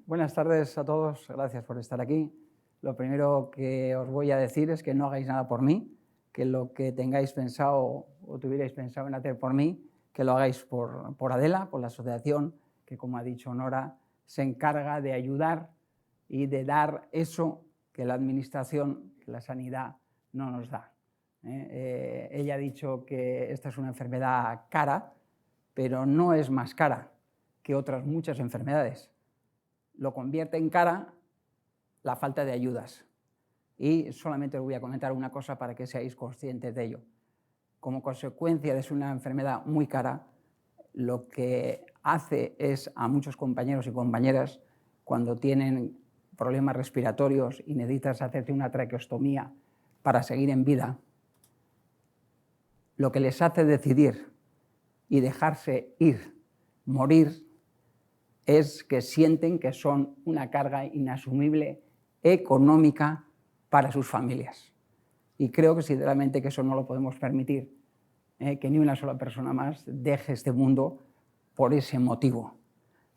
Buenas tardes a todos, gracias por estar aquí. Lo primero que os voy a decir es que no hagáis nada por mí, que lo que tengáis pensado o tuvierais pensado en hacer por mí, que lo hagáis por Adela, por la asociación que, como ha dicho Nora, se encarga de ayudar y de dar eso que la administración, que la sanidad no nos da. Ella ha dicho que esta es una enfermedad cara, pero no es más cara que otras muchas enfermedades. Lo convierte en cara la falta de ayudas. Y solamente os voy a comentar una cosa para que seáis conscientes de ello. Como consecuencia de ser una enfermedad muy cara, lo que hace es a muchos compañeros y compañeras, cuando tienen problemas respiratorios y necesitas hacerte una traqueostomía para seguir en vida, lo que les hace decidir y dejarse ir, morir, es que sienten que son una carga inasumible económica para sus familias. Y creo que sinceramente que eso no lo podemos permitir, que ni una sola persona más deje este mundo por ese motivo.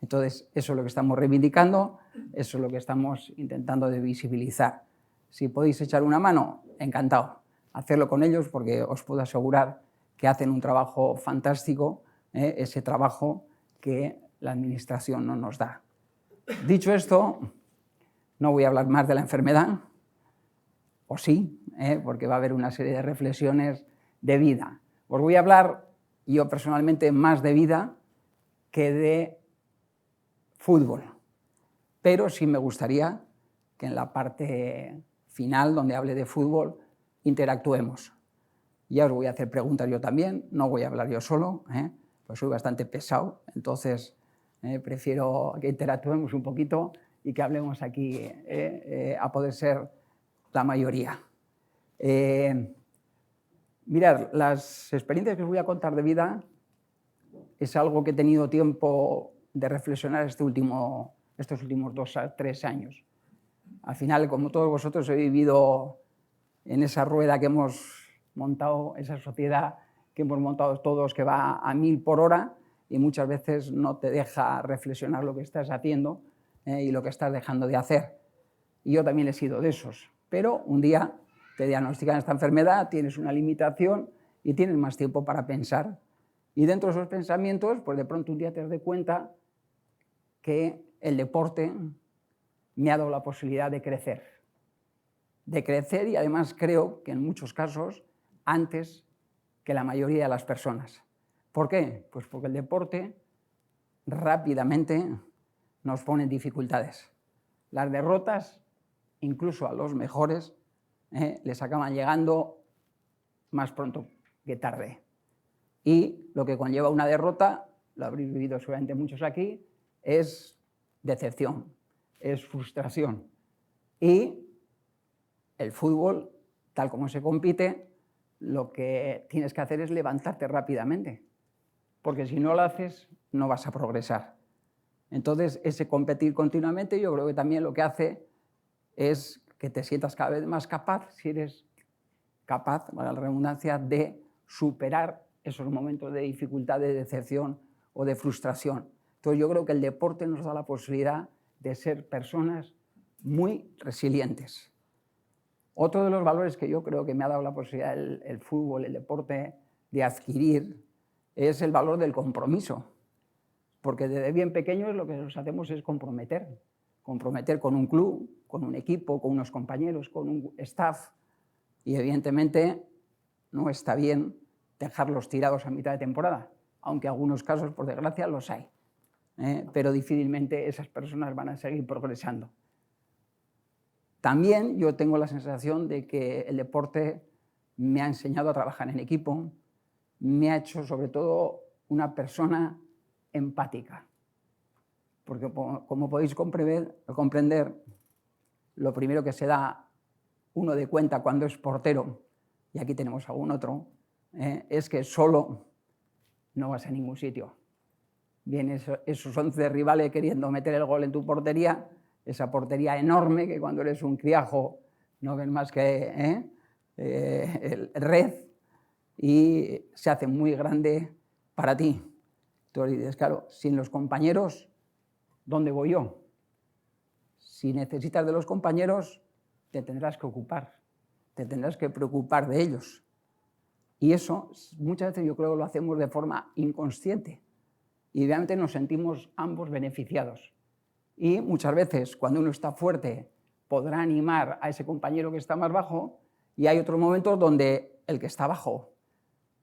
Entonces, eso es lo que estamos reivindicando, eso es lo que estamos intentando de visibilizar. Si podéis echar una mano, encantado. Hacerlo con ellos porque os puedo asegurar que hacen un trabajo fantástico, ese trabajo que la administración no nos da. Dicho esto, no voy a hablar más de la enfermedad, o sí, porque va a haber una serie de reflexiones de vida. Os voy a hablar, yo personalmente, más de vida que de fútbol, pero sí me gustaría que en la parte final, donde hable de fútbol, interactuemos. Ya os voy a hacer preguntas yo también, no voy a hablar yo solo, pues soy bastante pesado, entonces prefiero que interactuemos un poquito y que hablemos aquí a poder ser la mayoría. Mirad, las experiencias que os voy a contar de vida es algo que he tenido tiempo de reflexionar estos últimos 2 a 3 años. Al final, como todos vosotros, he vivido en esa rueda que hemos montado, esa sociedad que hemos montado todos, que va a 1000 por hora y muchas veces no te deja reflexionar lo que estás haciendo y lo que estás dejando de hacer. Y yo también he sido de esos. Pero un día te diagnostican esta enfermedad, tienes una limitación y tienes más tiempo para pensar. Y dentro de esos pensamientos, pues de pronto un día te das cuenta que el deporte me ha dado la posibilidad de crecer y además creo que en muchos casos antes que la mayoría de las personas. ¿Por qué? Pues porque el deporte rápidamente nos pone en dificultades. Las derrotas, incluso a los mejores, les acaban llegando más pronto que tarde. Y lo que conlleva una derrota, lo habréis vivido seguramente muchos aquí, es decepción, es frustración. Y el fútbol, tal como se compite, lo que tienes que hacer es levantarte rápidamente, porque si no lo haces, no vas a progresar. Entonces, ese competir continuamente, yo creo que también lo que hace es que te sientas cada vez más capaz, si eres capaz, para la redundancia, de superar esos momentos de dificultad, de decepción o de frustración. Entonces, yo creo que el deporte nos da la posibilidad de ser personas muy resilientes. Otro de los valores que yo creo que me ha dado la posibilidad el fútbol, el deporte, de adquirir, es el valor del compromiso. Porque desde bien pequeños lo que nos hacemos es comprometer con un club, con un equipo, con unos compañeros, con un staff. Y evidentemente no está bien dejarlos tirados a mitad de temporada, aunque en algunos casos, por desgracia, los hay. Pero difícilmente esas personas van a seguir progresando. También yo tengo la sensación de que el deporte me ha enseñado a trabajar en equipo, me ha hecho sobre todo una persona empática. Porque como podéis comprender, lo primero que se da uno de cuenta cuando es portero, y aquí tenemos algún otro, es que solo no vas a ningún sitio. Vienen esos 11 rivales queriendo meter el gol en tu portería, esa portería enorme que cuando eres un criajo no ves más que el red, y se hace muy grande para ti. Tú dices, claro, sin los compañeros, ¿dónde voy yo? Si necesitas de los compañeros, te tendrás que ocupar, te tendrás que preocupar de ellos. Y eso muchas veces yo creo que lo hacemos de forma inconsciente y realmente nos sentimos ambos beneficiados. Y muchas veces cuando uno está fuerte podrá animar a ese compañero que está más bajo, y hay otros momentos donde el que está bajo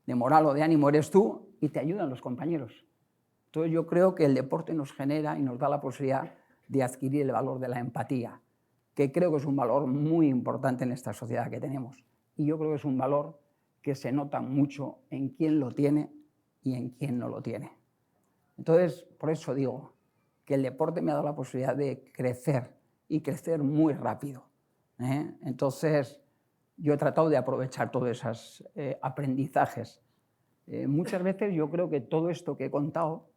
de moral o de ánimo eres tú y te ayudan los compañeros. Entonces yo creo que el deporte nos genera y nos da la posibilidad de adquirir el valor de la empatía, que creo que es un valor muy importante en esta sociedad que tenemos. Y yo creo que es un valor que se nota mucho en quién lo tiene y en quién no lo tiene. Entonces, por eso digo que el deporte me ha dado la posibilidad de crecer y crecer muy rápido. Entonces, yo he tratado de aprovechar todos esos aprendizajes. Muchas veces yo creo que todo esto que he contado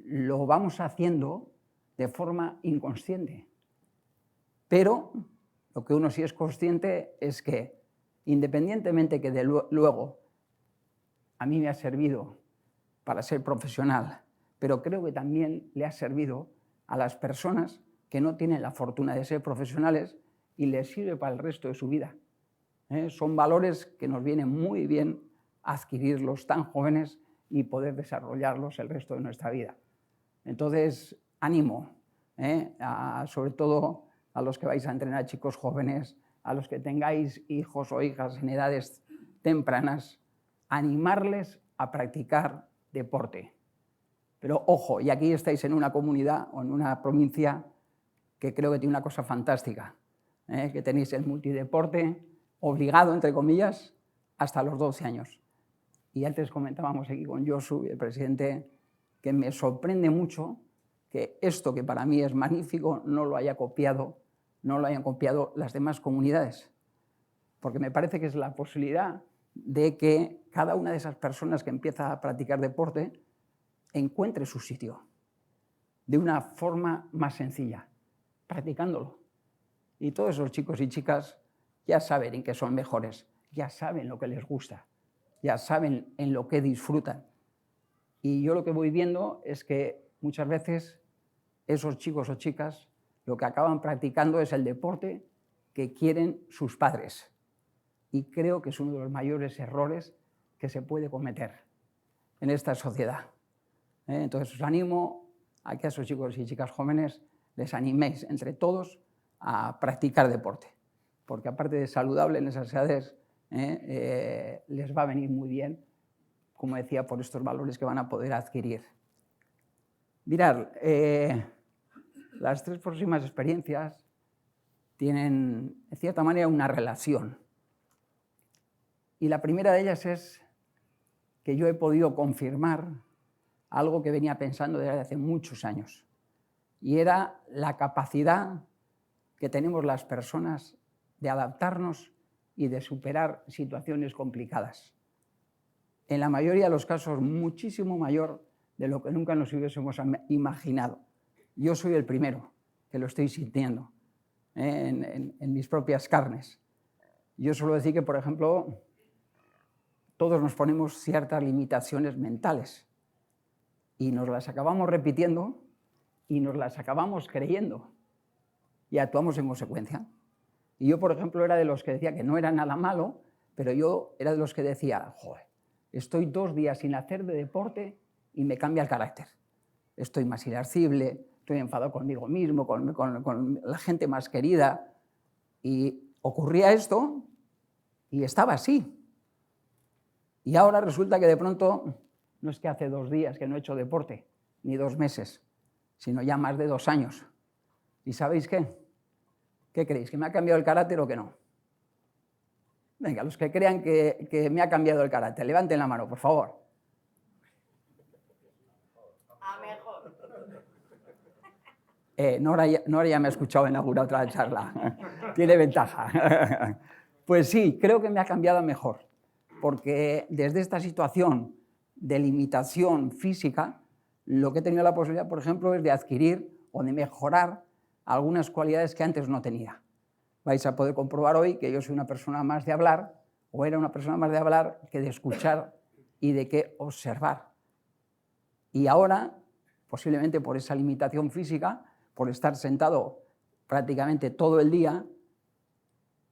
lo vamos haciendo de forma inconsciente. Pero lo que uno sí es consciente es que, independientemente que de luego a mí me ha servido para ser profesional, pero creo que también le ha servido a las personas que no tienen la fortuna de ser profesionales y les sirve para el resto de su vida. Son valores que nos vienen muy bien adquirirlos tan jóvenes y poder desarrollarlos el resto de nuestra vida. Entonces, ánimo, sobre todo a los que vais a entrenar chicos jóvenes, a los que tengáis hijos o hijas en edades tempranas, animarles a practicar deporte. Pero ojo, y aquí estáis en una comunidad o en una provincia que creo que tiene una cosa fantástica, que tenéis el multideporte obligado, entre comillas, hasta los 12 años. Y antes comentábamos aquí con Josu, el presidente, que me sorprende mucho que esto, que para mí es magnífico, no lo hayan copiado las demás comunidades. Porque me parece que es la posibilidad de que cada una de esas personas que empieza a practicar deporte encuentre su sitio de una forma más sencilla, practicándolo. Y todos esos chicos y chicas ya saben en qué son mejores, ya saben lo que les gusta, ya saben en lo que disfrutan. Y yo lo que voy viendo es que muchas veces esos chicos o chicas lo que acaban practicando es el deporte que quieren sus padres. Y creo que es uno de los mayores errores que se puede cometer en esta sociedad. Entonces os animo a que a esos chicos y chicas jóvenes les animéis entre todos a practicar deporte, porque aparte de saludable en esas edades, les va a venir muy bien, como decía, por estos valores que van a poder adquirir. Mirad, las tres próximas experiencias tienen, en cierta manera, una relación. Y la primera de ellas es que yo he podido confirmar algo que venía pensando desde hace muchos años, y era la capacidad que tenemos las personas de adaptarnos y de superar situaciones complicadas. En la mayoría de los casos, muchísimo mayor de lo que nunca nos hubiésemos imaginado. Yo soy el primero que lo estoy sintiendo en mis propias carnes. Yo suelo decir que, por ejemplo, todos nos ponemos ciertas limitaciones mentales y nos las acabamos repitiendo y nos las acabamos creyendo y actuamos en consecuencia. Y yo, por ejemplo, era de los que decía que no era nada malo, pero yo era de los que decía, joder, estoy 2 días sin hacer de deporte y me cambia el carácter. Estoy más irascible, estoy enfadado conmigo mismo, con la gente más querida. Y ocurría esto y estaba así. Y ahora resulta que de pronto no es que hace 2 días que no he hecho deporte, ni 2 meses, sino ya más de 2 años. ¿Y sabéis qué? ¿Qué creéis? ¿Que me ha cambiado el carácter o que no? Venga, los que crean que me ha cambiado el carácter, levanten la mano, por favor. A mejor. Nora ya me ha escuchado en alguna otra charla. Tiene ventaja. Pues sí, creo que me ha cambiado a mejor, porque desde esta situación de limitación física, lo que he tenido la posibilidad, por ejemplo, es de adquirir o de mejorar algunas cualidades que antes no tenía. Vais a poder comprobar hoy que yo soy una persona más de hablar, o era una persona más de hablar que de escuchar y de que observar. Y ahora, posiblemente por esa limitación física, por estar sentado prácticamente todo el día,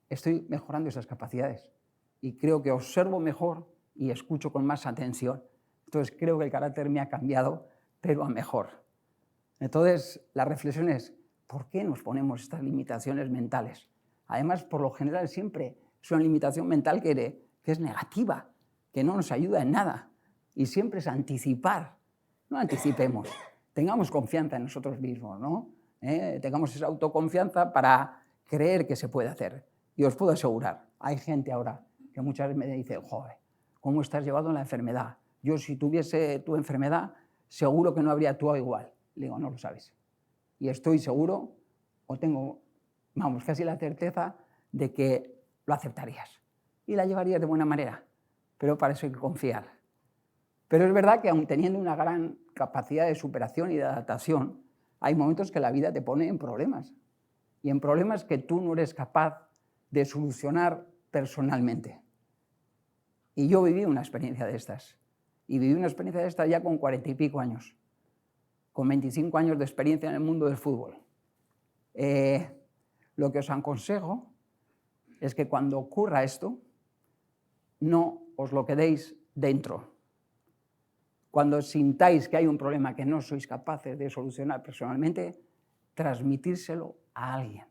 estoy mejorando esas capacidades. Y creo que observo mejor y escucho con más atención. Entonces creo que el carácter me ha cambiado, pero a mejor. Entonces la reflexión es, ¿por qué nos ponemos estas limitaciones mentales? Además, por lo general siempre es una limitación mental que es negativa, que no nos ayuda en nada. Y siempre es anticipar. No anticipemos, tengamos confianza en nosotros mismos, ¿no? Tengamos esa autoconfianza para creer que se puede hacer. Y os puedo asegurar, hay gente ahora que muchas veces me dice, joder, ¿cómo estás llevando la enfermedad? Yo si tuviese tu enfermedad, seguro que no habría actuado igual. Le digo, no lo sabes. Y estoy seguro, o tengo, vamos, casi la certeza de que lo aceptarías. Y la llevarías de buena manera. Pero para eso hay que confiar. Pero es verdad que aun teniendo una gran capacidad de superación y de adaptación, hay momentos que la vida te pone en problemas. Y en problemas que tú no eres capaz de solucionar personalmente. Y yo viví una experiencia de estas. Y viví una experiencia de estas ya con 40 y pico años. Con 25 años de experiencia en el mundo del fútbol. Lo que os aconsejo es que cuando ocurra esto, no os lo quedéis dentro. Cuando sintáis que hay un problema que no sois capaces de solucionar personalmente, transmitírselo a alguien.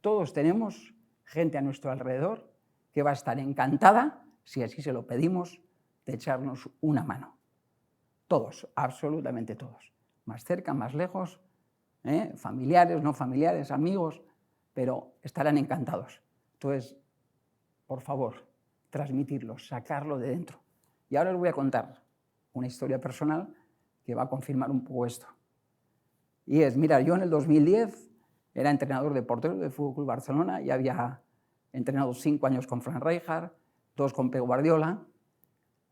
Todos tenemos gente a nuestro alrededor que va a estar encantada, si así se lo pedimos, de echarnos una mano. Todos, absolutamente todos. Más cerca, más lejos, familiares, no familiares, amigos, pero estarán encantados. Entonces, por favor, transmitirlo, sacarlo de dentro. Y ahora os voy a contar una historia personal que va a confirmar un poco esto. Y es, mira, yo en el 2010 era entrenador de porteros del FC Barcelona y había entrenado 5 años con Frank Rijkaard, 2 con Pep Guardiola,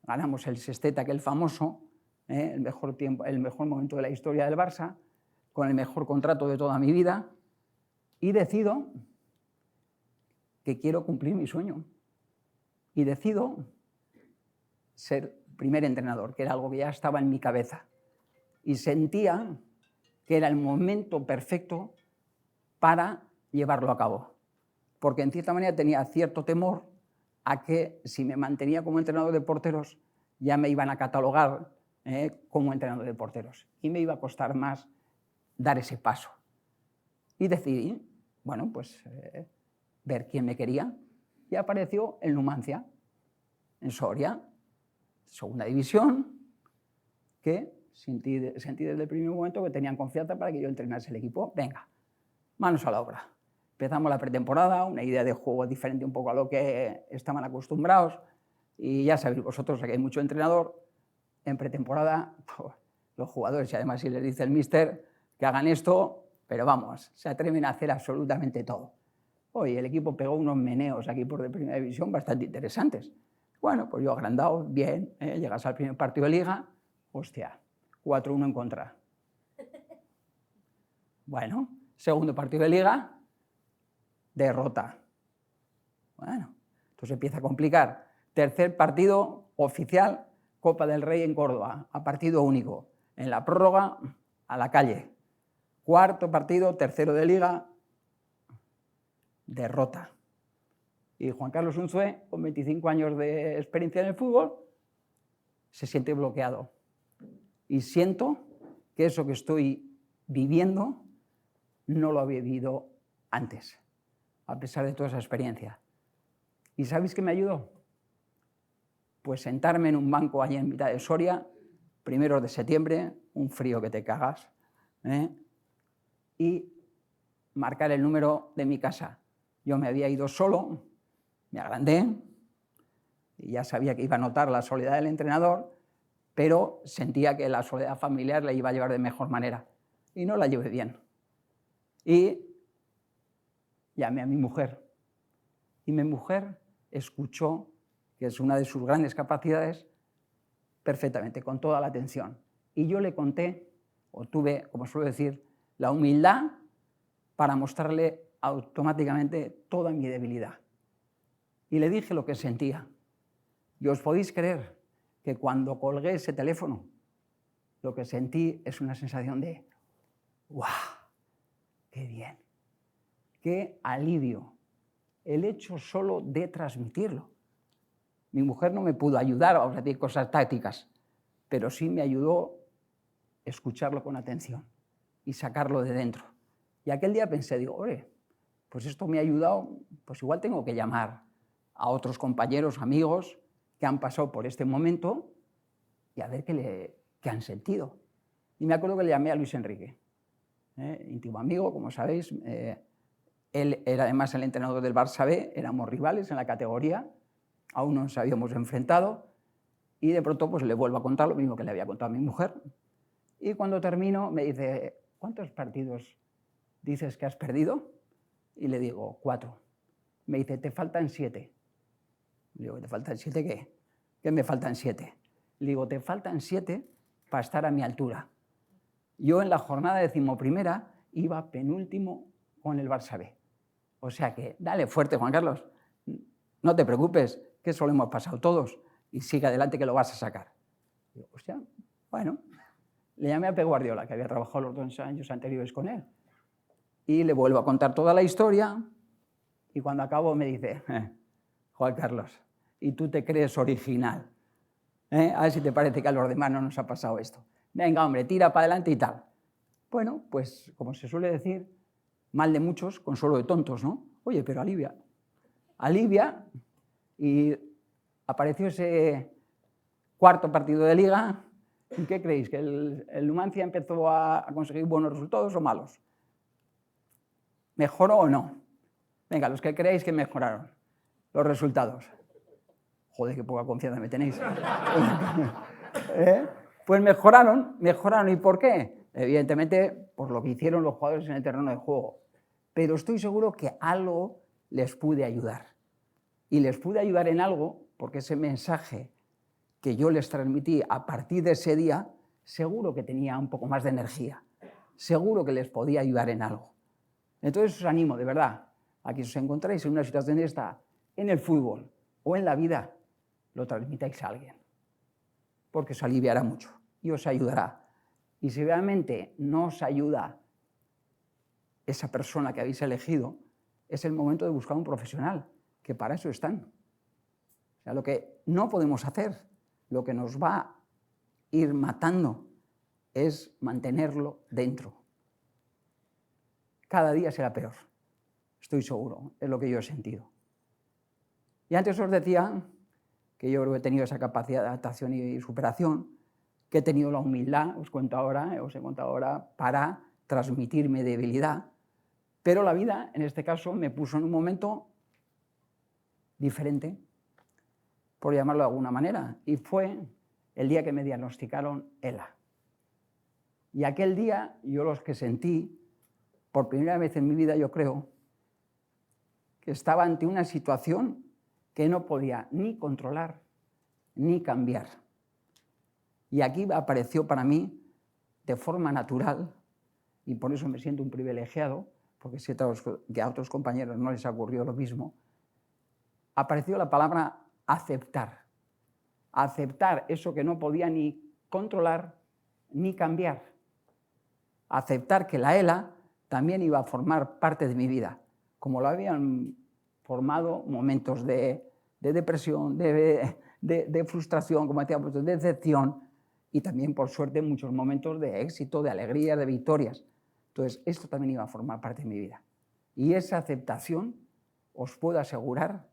ganamos el sextete, aquel famoso, el mejor momento de la historia del Barça, con el mejor contrato de toda mi vida, y decido que quiero cumplir mi sueño. Y decido ser primer entrenador, que era algo que ya estaba en mi cabeza. Y sentía que era el momento perfecto para llevarlo a cabo. Porque en cierta manera tenía cierto temor a que si me mantenía como entrenador de porteros ya me iban a catalogar como entrenador de porteros y me iba a costar más dar ese paso. Y decidí, bueno, pues ver quién me quería y apareció el Numancia, en Soria, segunda división, que sentí desde el primer momento que tenían confianza para que yo entrenase el equipo. Venga, manos a la obra. Empezamos la pretemporada, una idea de juego diferente un poco a lo que estaban acostumbrados, y ya sabéis vosotros que hay mucho entrenador. En pretemporada, los jugadores, y además si les dice el míster que hagan esto, pero vamos, se atreven a hacer absolutamente todo. Hoy el equipo pegó unos meneos aquí por de primera división bastante interesantes. Bueno, pues yo agrandado, bien, llegas al primer partido de liga, hostia, 4-1 en contra. Bueno, segundo partido de liga, derrota. Bueno, entonces empieza a complicar. Tercer partido oficial, Copa del Rey en Córdoba, a partido único. En la prórroga, a la calle. Cuarto partido, tercero de liga, derrota. Y Juan Carlos Unzué, con 25 años de experiencia en el fútbol, se siente bloqueado. Y siento que eso que estoy viviendo no lo había vivido antes, a pesar de toda esa experiencia. ¿Y sabéis qué me ayudó? Pues sentarme en un banco allí en mitad de Soria, primeros de septiembre, un frío que te cagas, y marcar el número de mi casa. Yo me había ido solo, me agrandé, y ya sabía que iba a notar la soledad del entrenador, pero sentía que la soledad familiar la iba a llevar de mejor manera. Y no la llevé bien. Y llamé a mi mujer. Y mi mujer escuchó, que es una de sus grandes capacidades, perfectamente, con toda la atención. Y yo le conté, o tuve, como suelo decir, la humildad para mostrarle automáticamente toda mi debilidad. Y le dije lo que sentía. Y os podéis creer que cuando colgué ese teléfono, lo que sentí es una sensación de ¡guau! ¡Qué bien! qué alivio el hecho solo de transmitirlo. Mi mujer no me pudo ayudar a decir cosas tácticas, pero sí me ayudó a escucharlo con atención y sacarlo de dentro. Y aquel día pensé, digo, oye, pues esto me ha ayudado, pues igual tengo que llamar a otros compañeros, amigos que han pasado por este momento y a ver qué han sentido. Y me acuerdo que le llamé a Luis Enrique, íntimo amigo, como sabéis. Él era además el entrenador del Barça B, éramos rivales en la categoría, aún no nos habíamos enfrentado, y de pronto pues, le vuelvo a contar lo mismo que le había contado a mi mujer. Y cuando termino me dice, ¿cuántos partidos dices que has perdido? Y le digo, 4. Me dice, te faltan 7. Le digo, ¿te faltan 7 qué? ¿Qué me faltan 7? Le digo, te faltan 7 para estar a mi altura. Yo en la jornada 11ª iba penúltimo con el Barça B. O sea que, dale fuerte, Juan Carlos. No te preocupes, que eso lo hemos pasado todos. Y sigue adelante que lo vas a sacar. Digo, hostia, bueno. Le llamé a Pep Guardiola, que había trabajado los 2 años anteriores con él. Y le vuelvo a contar toda la historia. Y cuando acabo me dice, Juan Carlos, ¿y tú te crees original? A ver si te parece que a los demás no nos ha pasado esto. Venga, hombre, tira para adelante y tal. Bueno, pues como se suele decir, mal de muchos, consuelo de tontos, ¿no? Oye, pero alivia. Alivia, y apareció ese 4º partido de Liga. ¿Y qué creéis? ¿Que el Numancia empezó a conseguir buenos resultados o malos? ¿Mejoró o no? Venga, los que creéis que mejoraron los resultados. Joder, qué poca confianza me tenéis. Pues mejoraron. ¿Y por qué? Evidentemente, por lo que hicieron los jugadores en el terreno de juego. Pero estoy seguro que algo les pude ayudar. Y les pude ayudar en algo porque ese mensaje que yo les transmití a partir de ese día, seguro que tenía un poco más de energía. Seguro que les podía ayudar en algo. Entonces os animo, de verdad, a que os encontráis en una situación de esta, en el fútbol o en la vida, lo transmitáis a alguien. Porque os aliviará mucho y os ayudará. Y si realmente no os ayuda esa persona que habéis elegido, es el momento de buscar un profesional, que para eso están. O sea, lo que no podemos hacer, lo que nos va a ir matando, es mantenerlo dentro. Cada día será peor, estoy seguro, es lo que yo he sentido. Y antes os decía que yo creo que he tenido esa capacidad de adaptación y superación, que he tenido la humildad, os he contado ahora, para transmitir mi debilidad, pero la vida, en este caso, me puso en un momento diferente, por llamarlo de alguna manera, y fue el día que me diagnosticaron ELA. Y aquel día yo los que sentí, por primera vez en mi vida, yo creo, que estaba ante una situación que no podía ni controlar ni cambiar. Y aquí apareció para mí de forma natural, y por eso me siento un privilegiado, porque sé que a otros compañeros no les ha ocurrido lo mismo, apareció la palabra aceptar. Aceptar eso que no podía ni controlar ni cambiar. Aceptar que la ELA también iba a formar parte de mi vida, como lo habían formado momentos de depresión, de frustración, como decíamos, de decepción, y también, por suerte, muchos momentos de éxito, de alegría, de victorias. Entonces, esto también iba a formar parte de mi vida. Y esa aceptación, os puedo asegurar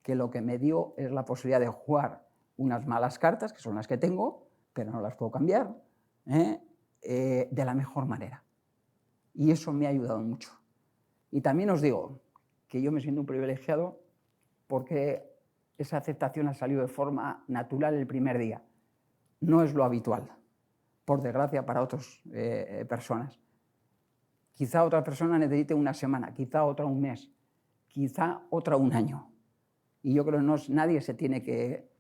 que lo que me dio es la posibilidad de jugar unas malas cartas, que son las que tengo, pero no las puedo cambiar, de la mejor manera. Y eso me ha ayudado mucho. Y también os digo que yo me siento un privilegiado porque esa aceptación ha salido de forma natural el primer día. No es lo habitual, por desgracia, para otras personas. Quizá otra persona necesite una semana, quizá otra un mes, quizá otra un año. Y yo creo que nadie se tiene que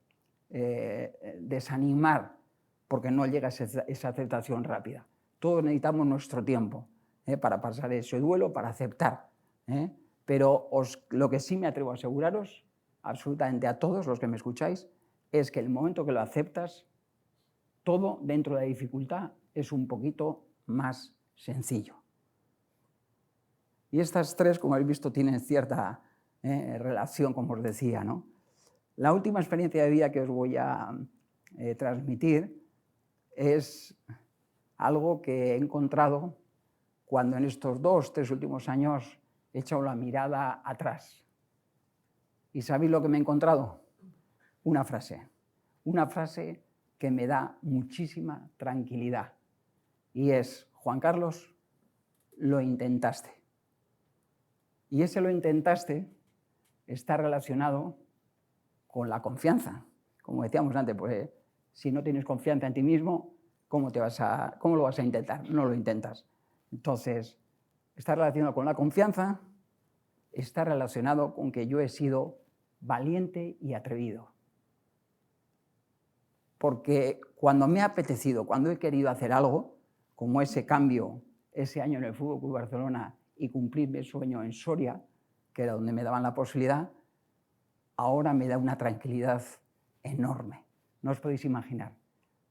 desanimar porque no llega esa aceptación rápida. Todos necesitamos nuestro tiempo para pasar ese duelo, para aceptar. Pero lo que sí me atrevo a aseguraros, absolutamente a todos los que me escucháis, es que el momento que lo aceptas, todo dentro de la dificultad es un poquito más sencillo. Y estas tres, como habéis visto, tienen cierta relación, como os decía, ¿no? La última experiencia de vida que os voy a transmitir es algo que he encontrado cuando en estos 2-3 últimos años he echado la mirada atrás. ¿Y sabéis lo que me he encontrado? Una frase que me da muchísima tranquilidad. Y es: Juan Carlos, lo intentaste. Y ese lo intentaste está relacionado con la confianza. Como decíamos antes, pues, si no tienes confianza en ti mismo, ¿cómo lo vas a intentar? No lo intentas. Entonces, está relacionado con la confianza, está relacionado con que yo he sido valiente y atrevido. Porque cuando me ha apetecido, cuando he querido hacer algo, como ese cambio, ese año en el Fútbol Club Barcelona y cumplir mi sueño en Soria, que era donde me daban la posibilidad, ahora me da una tranquilidad enorme. No os podéis imaginar.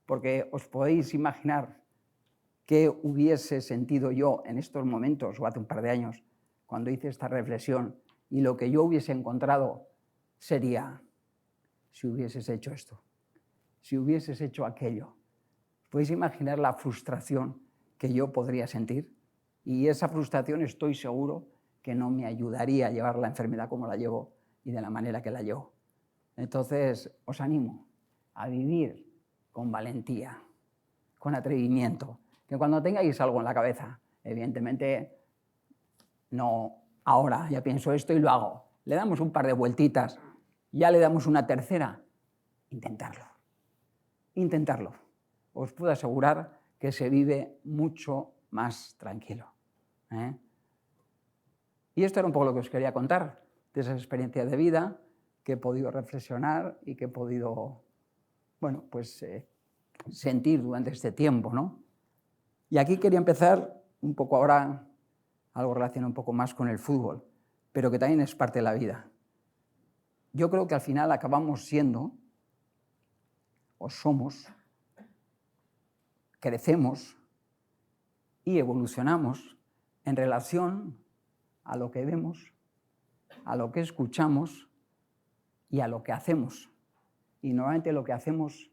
Porque os podéis imaginar qué hubiese sentido yo en estos momentos, o hace un par de años, cuando hice esta reflexión, y lo que yo hubiese encontrado sería: si hubieses hecho esto, si hubieses hecho aquello. ¿Podéis imaginar la frustración que yo podría sentir? Y esa frustración estoy seguro que no me ayudaría a llevar la enfermedad como la llevo y de la manera que la llevo. Entonces, os animo a vivir con valentía, con atrevimiento, que cuando tengáis algo en la cabeza, evidentemente, no ahora ya pienso esto y lo hago. Le damos un par de vueltitas, ya le damos una tercera. Intentarlo. Os puedo asegurar que se vive mucho más tranquilo. Y esto era un poco lo que os quería contar, de esas experiencias de vida que he podido reflexionar y que he podido, bueno, pues sentir durante este tiempo, ¿no? Y aquí quería empezar un poco ahora, algo relacionado un poco más con el fútbol, pero que también es parte de la vida. Yo creo que al final acabamos siendo, o somos, crecemos y evolucionamos en relación a lo que vemos, a lo que escuchamos y a lo que hacemos. Y normalmente lo que hacemos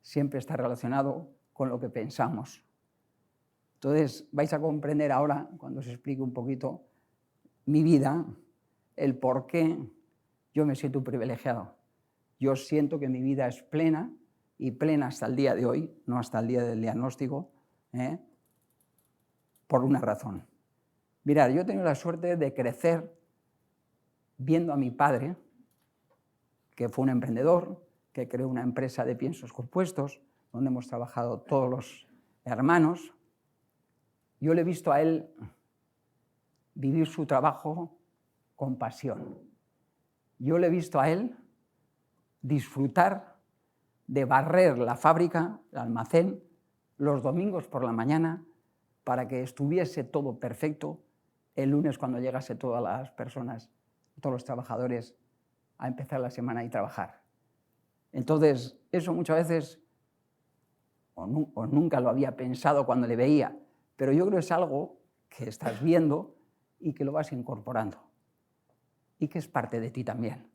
siempre está relacionado con lo que pensamos. Entonces vais a comprender ahora, cuando os explique un poquito mi vida, el por qué yo me siento privilegiado. Yo siento que mi vida es plena, y plena hasta el día de hoy, no hasta el día del diagnóstico, por una razón. Mirad, yo he tenido la suerte de crecer viendo a mi padre, que fue un emprendedor, que creó una empresa de piensos compuestos, donde hemos trabajado todos los hermanos. Yo le he visto a él vivir su trabajo con pasión. Yo le he visto a él disfrutar de barrer la fábrica, el almacén, los domingos por la mañana, para que estuviese todo perfecto el lunes cuando llegase todas las personas, todos los trabajadores, a empezar la semana y trabajar. Entonces, eso muchas veces, o nunca lo había pensado cuando le veía, pero yo creo que es algo que estás viendo y que lo vas incorporando, y que es parte de ti también.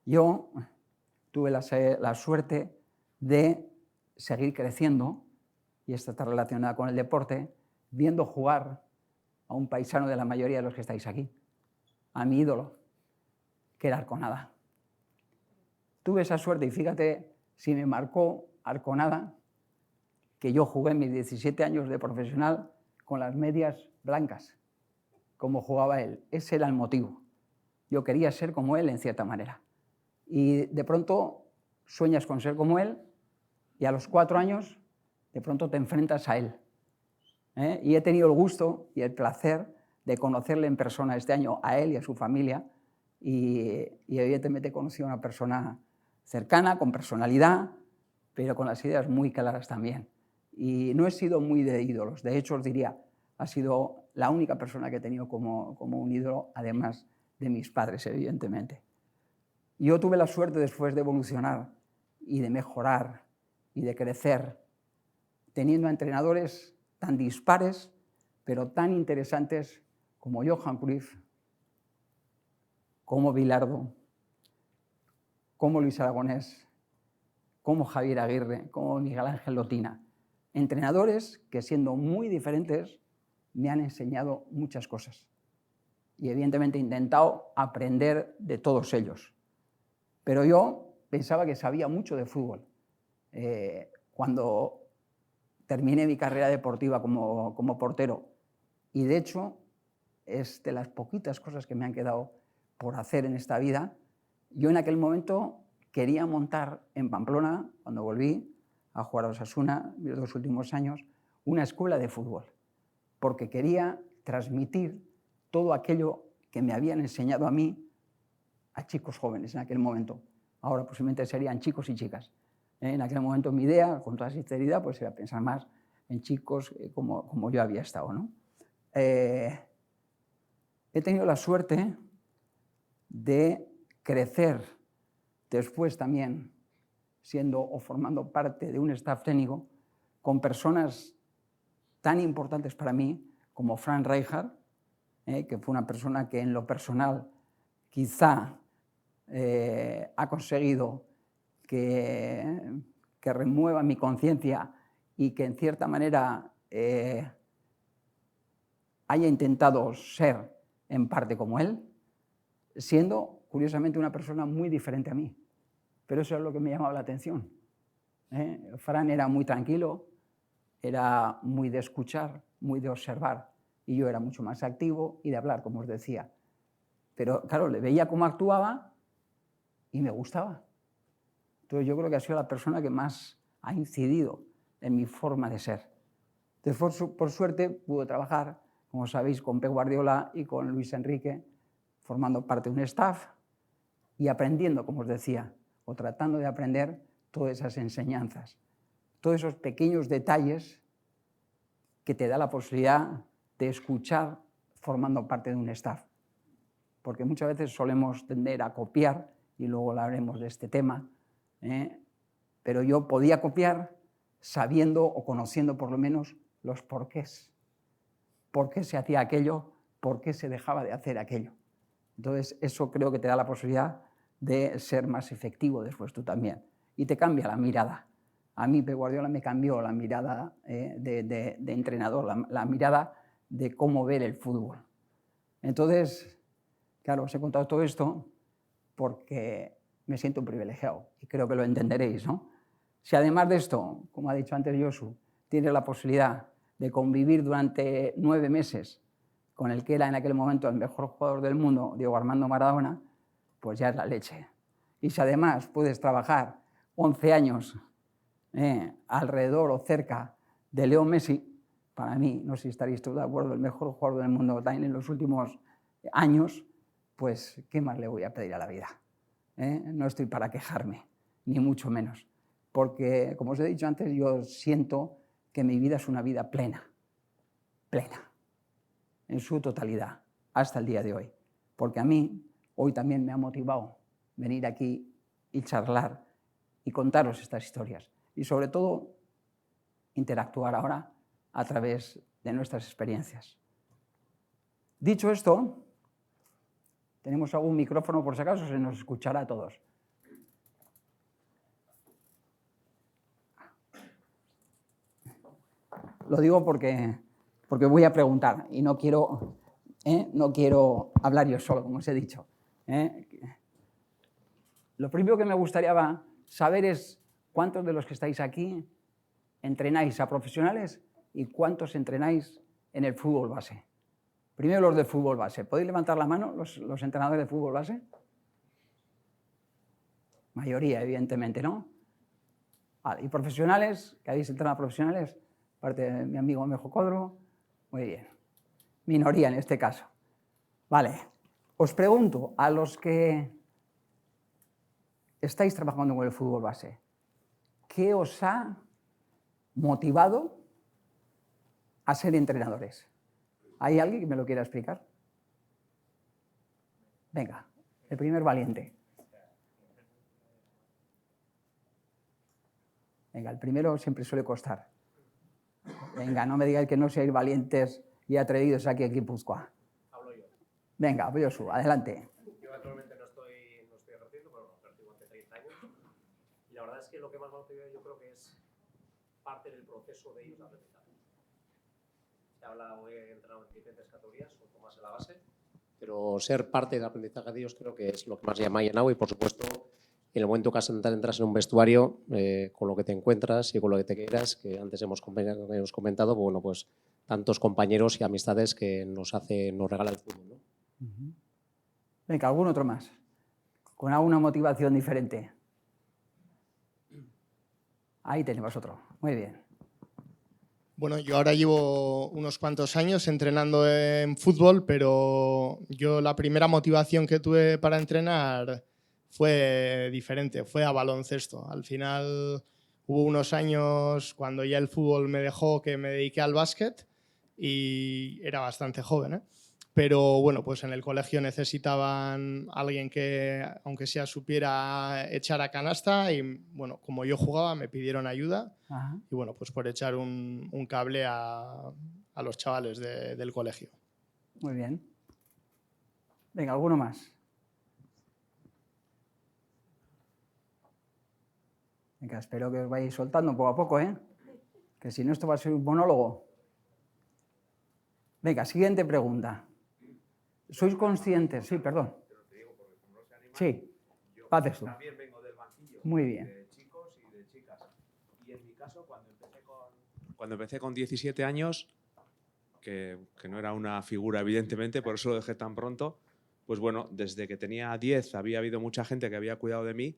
Yo tuve la suerte de seguir creciendo, y esto está relacionado con el deporte, viendo jugar a un paisano de la mayoría de los que estáis aquí, a mi ídolo, que era Arconada. Tuve esa suerte, y fíjate si me marcó Arconada, que yo jugué mis 17 años de profesional con las medias blancas, como jugaba él. Ese era el motivo. Yo quería ser como él en cierta manera. Y de pronto sueñas con ser como él, y a los 4 años de pronto te enfrentas a él. Y he tenido el gusto y el placer de conocerle en persona este año, a él y a su familia, y evidentemente he conocido a una persona cercana, con personalidad, pero con las ideas muy claras también. Y no he sido muy de ídolos, de hecho os diría, ha sido la única persona que he tenido como un ídolo, además de mis padres, evidentemente. Yo tuve la suerte, después de evolucionar y de mejorar y de crecer, teniendo a entrenadores tan dispares, pero tan interesantes como Johan Cruyff, como Bilardo, como Luis Aragonés, como Javier Aguirre, como Miguel Ángel Lotina. Entrenadores que, siendo muy diferentes, me han enseñado muchas cosas. Y evidentemente he intentado aprender de todos ellos. Pero yo pensaba que sabía mucho de fútbol. Cuando terminé mi carrera deportiva como portero, y de hecho es de las poquitas cosas que me han quedado por hacer en esta vida, yo en aquel momento quería montar en Pamplona, cuando volví a jugar a Osasuna, mis 2 últimos años, una escuela de fútbol, porque quería transmitir todo aquello que me habían enseñado a mí, a chicos jóvenes en aquel momento. Ahora posiblemente serían chicos y chicas. En aquel momento mi idea, con toda sinceridad, pues era pensar más en chicos como yo había estado, ¿no? He tenido la suerte de crecer después también siendo o formando parte de un staff técnico con personas tan importantes para mí como Frank Rijkaard, que fue una persona que en lo personal quizá ha conseguido que remueva mi conciencia y que en cierta manera haya intentado ser en parte como él, siendo curiosamente una persona muy diferente a mí. Pero eso es lo que me llamaba la atención. Fran era muy tranquilo, era muy de escuchar, muy de observar, y yo era mucho más activo y de hablar, como os decía. Pero claro, le veía cómo actuaba y me gustaba. Entonces yo creo que ha sido la persona que más ha incidido en mi forma de ser. Entonces, por suerte, pude trabajar, como sabéis, con Pep Guardiola y con Luis Enrique, formando parte de un staff y aprendiendo, como os decía, o tratando de aprender todas esas enseñanzas, todos esos pequeños detalles que te da la posibilidad de escuchar formando parte de un staff. Porque muchas veces solemos tender a copiar, y luego hablaremos de este tema, pero yo podía copiar sabiendo o conociendo por lo menos los porqués. ¿Por qué se hacía aquello? ¿Por qué se dejaba de hacer aquello? Entonces, eso creo que te da la posibilidad de ser más efectivo después tú también. Y te cambia la mirada. A mí Pep Guardiola me cambió la mirada de entrenador, la mirada de cómo ver el fútbol. Entonces, claro, os he contado todo esto porque me siento privilegiado y creo que lo entenderéis, ¿no? Si además de esto, como ha dicho antes Josu, tienes la posibilidad de convivir durante 9 meses con el que era en aquel momento el mejor jugador del mundo, Diego Armando Maradona, pues ya es la leche. Y si además puedes trabajar 11 años alrededor o cerca de Leo Messi, para mí, no sé si estaréis todos de acuerdo, el mejor jugador del mundo también en los últimos años, pues ¿qué más le voy a pedir a la vida? No estoy para quejarme, ni mucho menos. Porque, como os he dicho antes, yo siento que mi vida es una vida plena, en su totalidad, hasta el día de hoy. Porque a mí, hoy también me ha motivado venir aquí y charlar y contaros estas historias. Y sobre todo, interactuar ahora a través de nuestras experiencias. Dicho esto, tenemos algún micrófono por si acaso, se nos escuchará a todos. Lo digo porque voy a preguntar y no quiero hablar yo solo, como os he dicho. Lo primero que me gustaría saber es cuántos de los que estáis aquí entrenáis a profesionales y cuántos entrenáis en el fútbol base. Primero los de fútbol base. ¿Podéis levantar la mano los entrenadores de fútbol base? Mayoría, evidentemente, ¿no? Vale. ¿Y profesionales? ¿Que habéis entrenado a profesionales? Parte de mi amigo Mejo Codro. Muy bien. Minoría en este caso. Vale. Os pregunto, a los que estáis trabajando con el fútbol base, ¿qué os ha motivado a ser entrenadores? ¿Hay alguien que me lo quiera explicar? Venga, el primer valiente. Venga, el primero siempre suele costar. Venga, no me digáis que no seáis valientes y atrevidos aquí en Guipúzcoa. Venga, Josu, adelante. Yo actualmente no estoy ejerciendo, pero ejercicio hace 30 años. Y la verdad es que lo que más me ha motivado yo creo que es parte del proceso de ellos de aprendizaje. Se habla, hoy he entrenado en diferentes categorías, un poco más en la base, pero ser parte del aprendizaje de ellos creo que es lo que más llama llenado y, por supuesto, en el momento que entras en un vestuario, con lo que te encuentras y con lo que te quieras, que antes hemos comentado, bueno, pues tantos compañeros y amistades que nos regala el fútbol, ¿no? Venga, algún otro más, con alguna motivación diferente. Ahí tenemos otro, muy bien. Bueno, yo ahora llevo unos cuantos años entrenando en fútbol, pero yo la primera motivación que tuve para entrenar fue diferente, fue a baloncesto. Al final hubo unos años cuando ya el fútbol me dejó que me dediqué al básquet y era bastante joven, ¿eh? Pero bueno, pues en el colegio necesitaban alguien que, aunque sea, supiera echar a canasta y bueno, como yo jugaba me pidieron ayuda. Ajá. Y bueno, pues por echar un cable a los chavales del colegio. Muy bien. Venga, alguno más. Venga, espero que os vayáis soltando poco a poco, ¿eh? Que si no, esto va a ser un monólogo. Venga, siguiente pregunta. ¿Sois conscientes? Sí, perdón. Sí, haces tú. También vengo del banquillo. Muy bien. De chicos y de chicas. Y en mi caso, cuando empecé con 17 años, que no era una figura evidentemente, por eso lo dejé tan pronto, pues bueno, desde que tenía 10 había habido mucha gente que había cuidado de mí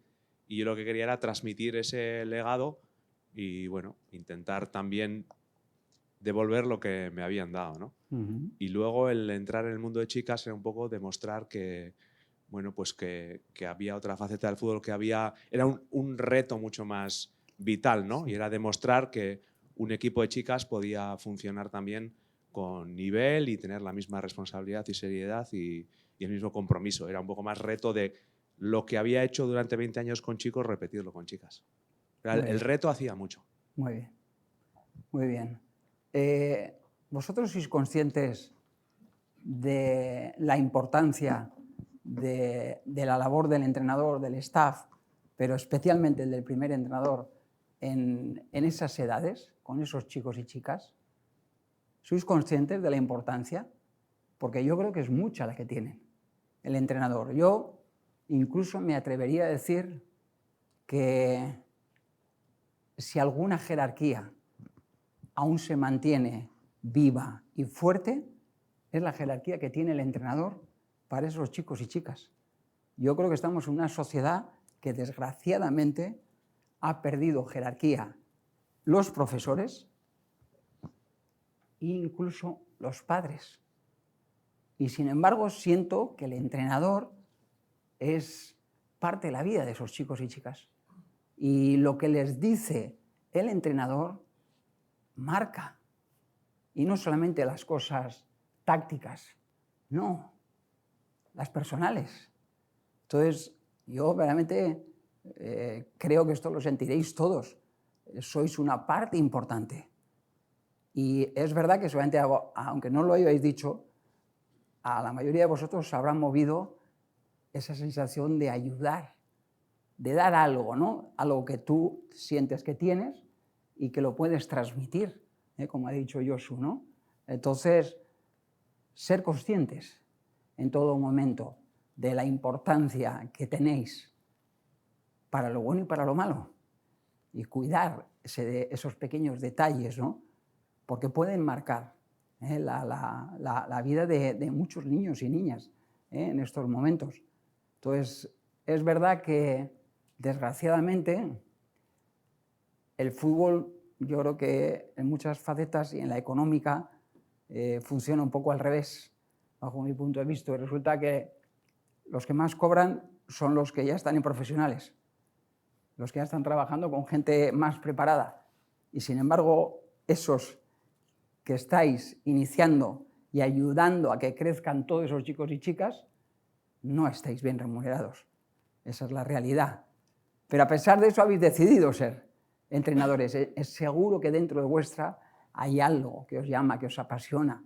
y yo lo que quería era transmitir ese legado y bueno, intentar también devolver lo que me habían dado, ¿no? Y luego el entrar en el mundo de chicas era un poco demostrar que, bueno, pues que había otra faceta del fútbol, era un reto mucho más vital, ¿no? Sí. Y era demostrar que un equipo de chicas podía funcionar también con nivel y tener la misma responsabilidad y seriedad y el mismo compromiso. Era un poco más reto de lo que había hecho durante 20 años con chicos, repetirlo con chicas. El reto hacía mucho. Muy bien. Muy bien. ¿Vosotros sois conscientes de la importancia de la labor del entrenador, del staff, pero especialmente el del primer entrenador en esas edades, con esos chicos y chicas? ¿Sois conscientes de la importancia? Porque yo creo que es mucha la que tienen el entrenador. Yo incluso me atrevería a decir que si alguna jerarquía aún se mantiene viva y fuerte, es la jerarquía que tiene el entrenador para esos chicos y chicas. Yo creo que estamos en una sociedad que desgraciadamente ha perdido jerarquía. Los profesores e incluso los padres. Y sin embargo siento que el entrenador es parte de la vida de esos chicos y chicas. Y lo que les dice el entrenador marca. Y no solamente las cosas tácticas, no, las personales. Entonces, yo realmente creo que esto lo sentiréis todos. Sois una parte importante. Y es verdad que solamente, aunque no lo hayáis dicho, a la mayoría de vosotros os habrá movido esa sensación de ayudar, de dar algo, ¿no? Algo que tú sientes que tienes y que lo puedes transmitir, como ha dicho Josu, ¿no? Entonces, ser conscientes en todo momento de la importancia que tenéis para lo bueno y para lo malo y cuidar esos pequeños detalles, ¿no? Porque pueden marcar la vida de muchos niños y niñas en estos momentos. Entonces, es verdad que desgraciadamente el fútbol, yo creo que en muchas facetas y en la económica funciona un poco al revés, bajo mi punto de vista. Resulta que los que más cobran son los que ya están en profesionales, los que ya están trabajando con gente más preparada. Y sin embargo, esos que estáis iniciando y ayudando a que crezcan todos esos chicos y chicas, no estáis bien remunerados. Esa es la realidad. Pero a pesar de eso habéis decidido ser entrenadores. Es seguro que dentro de vuestra hay algo que os llama, que os apasiona.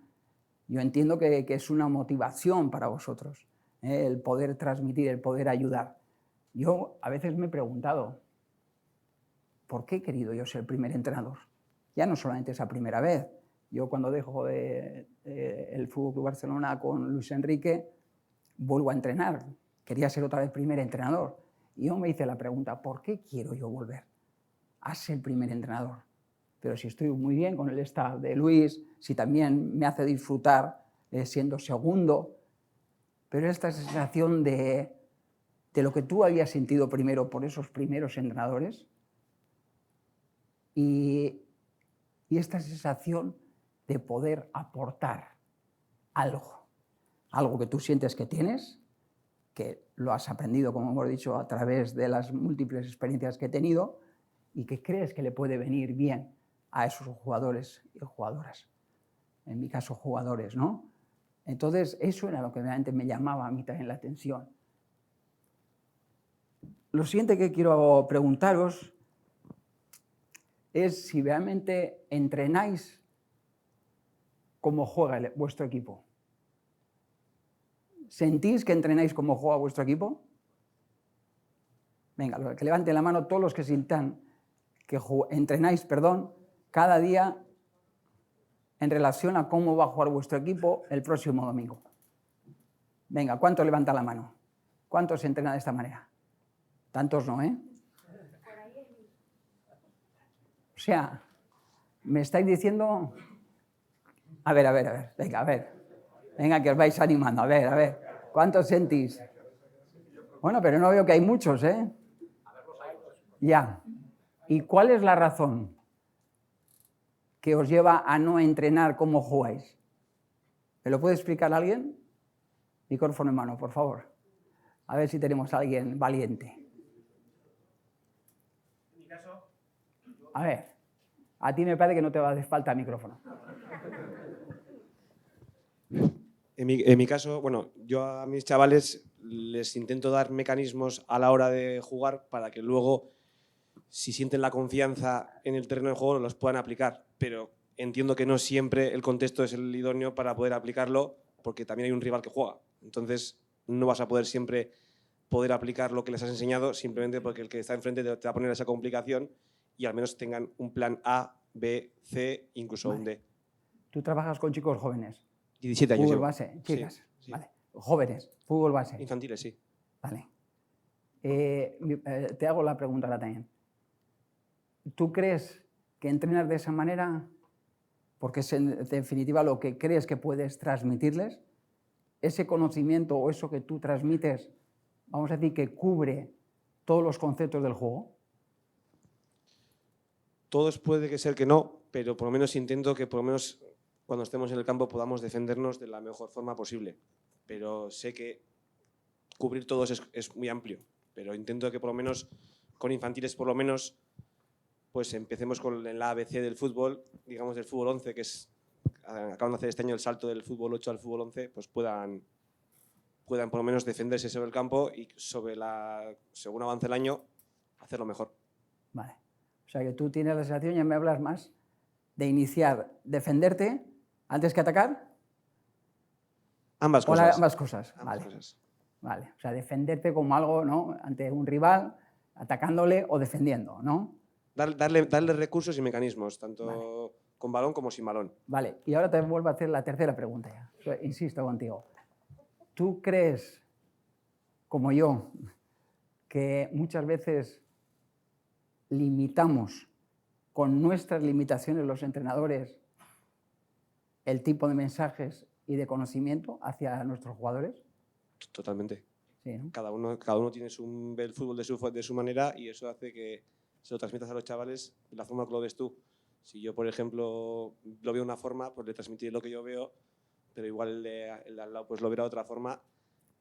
Yo entiendo que es una motivación para vosotros, el poder transmitir, el poder ayudar. Yo a veces me he preguntado, ¿por qué he querido yo ser primer entrenador? Ya no solamente esa primera vez. Yo cuando dejo el Fútbol Club Barcelona con Luis Enrique, vuelvo a entrenar. Quería ser otra vez primer entrenador. Y yo me hice la pregunta, ¿por qué quiero yo volver a ser primer entrenador? Pero si estoy muy bien con el staff de Luis, si también me hace disfrutar siendo segundo, pero esta sensación de lo que tú habías sentido primero por esos primeros entrenadores y esta sensación de poder aportar algo que tú sientes que tienes, que lo has aprendido, como hemos dicho, a través de las múltiples experiencias que he tenido y que crees que le puede venir bien a esos jugadores y jugadoras. En mi caso, jugadores, ¿no? Entonces, eso era lo que realmente me llamaba a mí también la atención. Lo siguiente que quiero preguntaros es si realmente entrenáis como juega vuestro equipo. ¿Sentís que entrenáis como juega vuestro equipo? Venga, que levanten la mano todos los que sientan que entrenáis, cada día en relación a cómo va a jugar vuestro equipo el próximo domingo. Venga, ¿cuántos levantan la mano? ¿Cuántos se entrenan de esta manera? Tantos no, ¿eh? O sea, me estáis diciendo... A ver, venga, que os vais animando, a ver, ¿cuántos sentís? Bueno, pero no veo que hay muchos, ¿eh? Ya. ¿Y cuál es la razón que os lleva a no entrenar como jugáis? ¿Me lo puede explicar alguien? Micrófono en mano, por favor. A ver si tenemos a alguien valiente. A ver, a ti me parece que no te va a hacer falta el micrófono. En mi caso, bueno, yo a mis chavales les intento dar mecanismos a la hora de jugar para que luego, si sienten la confianza en el terreno de juego, los puedan aplicar. Pero entiendo que no siempre el contexto es el idóneo para poder aplicarlo, porque también hay un rival que juega. Entonces, no vas a poder siempre poder aplicar lo que les has enseñado, simplemente porque el que está enfrente te va a poner esa complicación y al menos tengan un plan A, B, C, incluso un D. ¿Tú trabajas con chicos jóvenes? 17 años. Fútbol base, chicas. Sí. Vale. Jóvenes, fútbol base. Infantiles, sí. Vale. Te hago la pregunta ahora también. ¿Tú crees que entrenas de esa manera porque es en definitiva lo que crees que puedes transmitirles? Ese conocimiento o eso que tú transmites, vamos a decir que cubre todos los conceptos del juego. Todos puede que ser que no, pero por lo menos intento que por lo menos cuando estemos en el campo podamos defendernos de la mejor forma posible. Pero sé que cubrir todos es muy amplio, pero intento que por lo menos con infantiles por lo menos pues empecemos con el ABC del fútbol, digamos del fútbol 11, que es acaban de hacer este año el salto del fútbol 8 al fútbol 11, pues puedan por lo menos defenderse sobre el campo y según avance el año hacerlo mejor. Vale. O sea que tú tienes la sensación, ya me hablas más, de iniciar, defenderte antes que atacar. Ambas cosas. Ambas cosas. Ambas Vale. cosas. Vale. O sea, defenderte como algo, ¿no? Ante un rival, atacándole o defendiendo, ¿no? Darle recursos y mecanismos, tanto Vale. con balón como sin balón. Vale. Y ahora te vuelvo a hacer la tercera pregunta ya. O sea, insisto contigo. ¿Tú crees, como yo, que muchas veces limitamos con nuestras limitaciones los entrenadores el tipo de mensajes y de conocimiento hacia nuestros jugadores? Totalmente. Sí, ¿no? Cada uno ve el fútbol de su manera y eso hace que se lo transmitas a los chavales de la forma que lo ves tú. Si yo, por ejemplo, lo veo de una forma, pues le transmitiré lo que yo veo, pero igual el de al lado pues lo verá de otra forma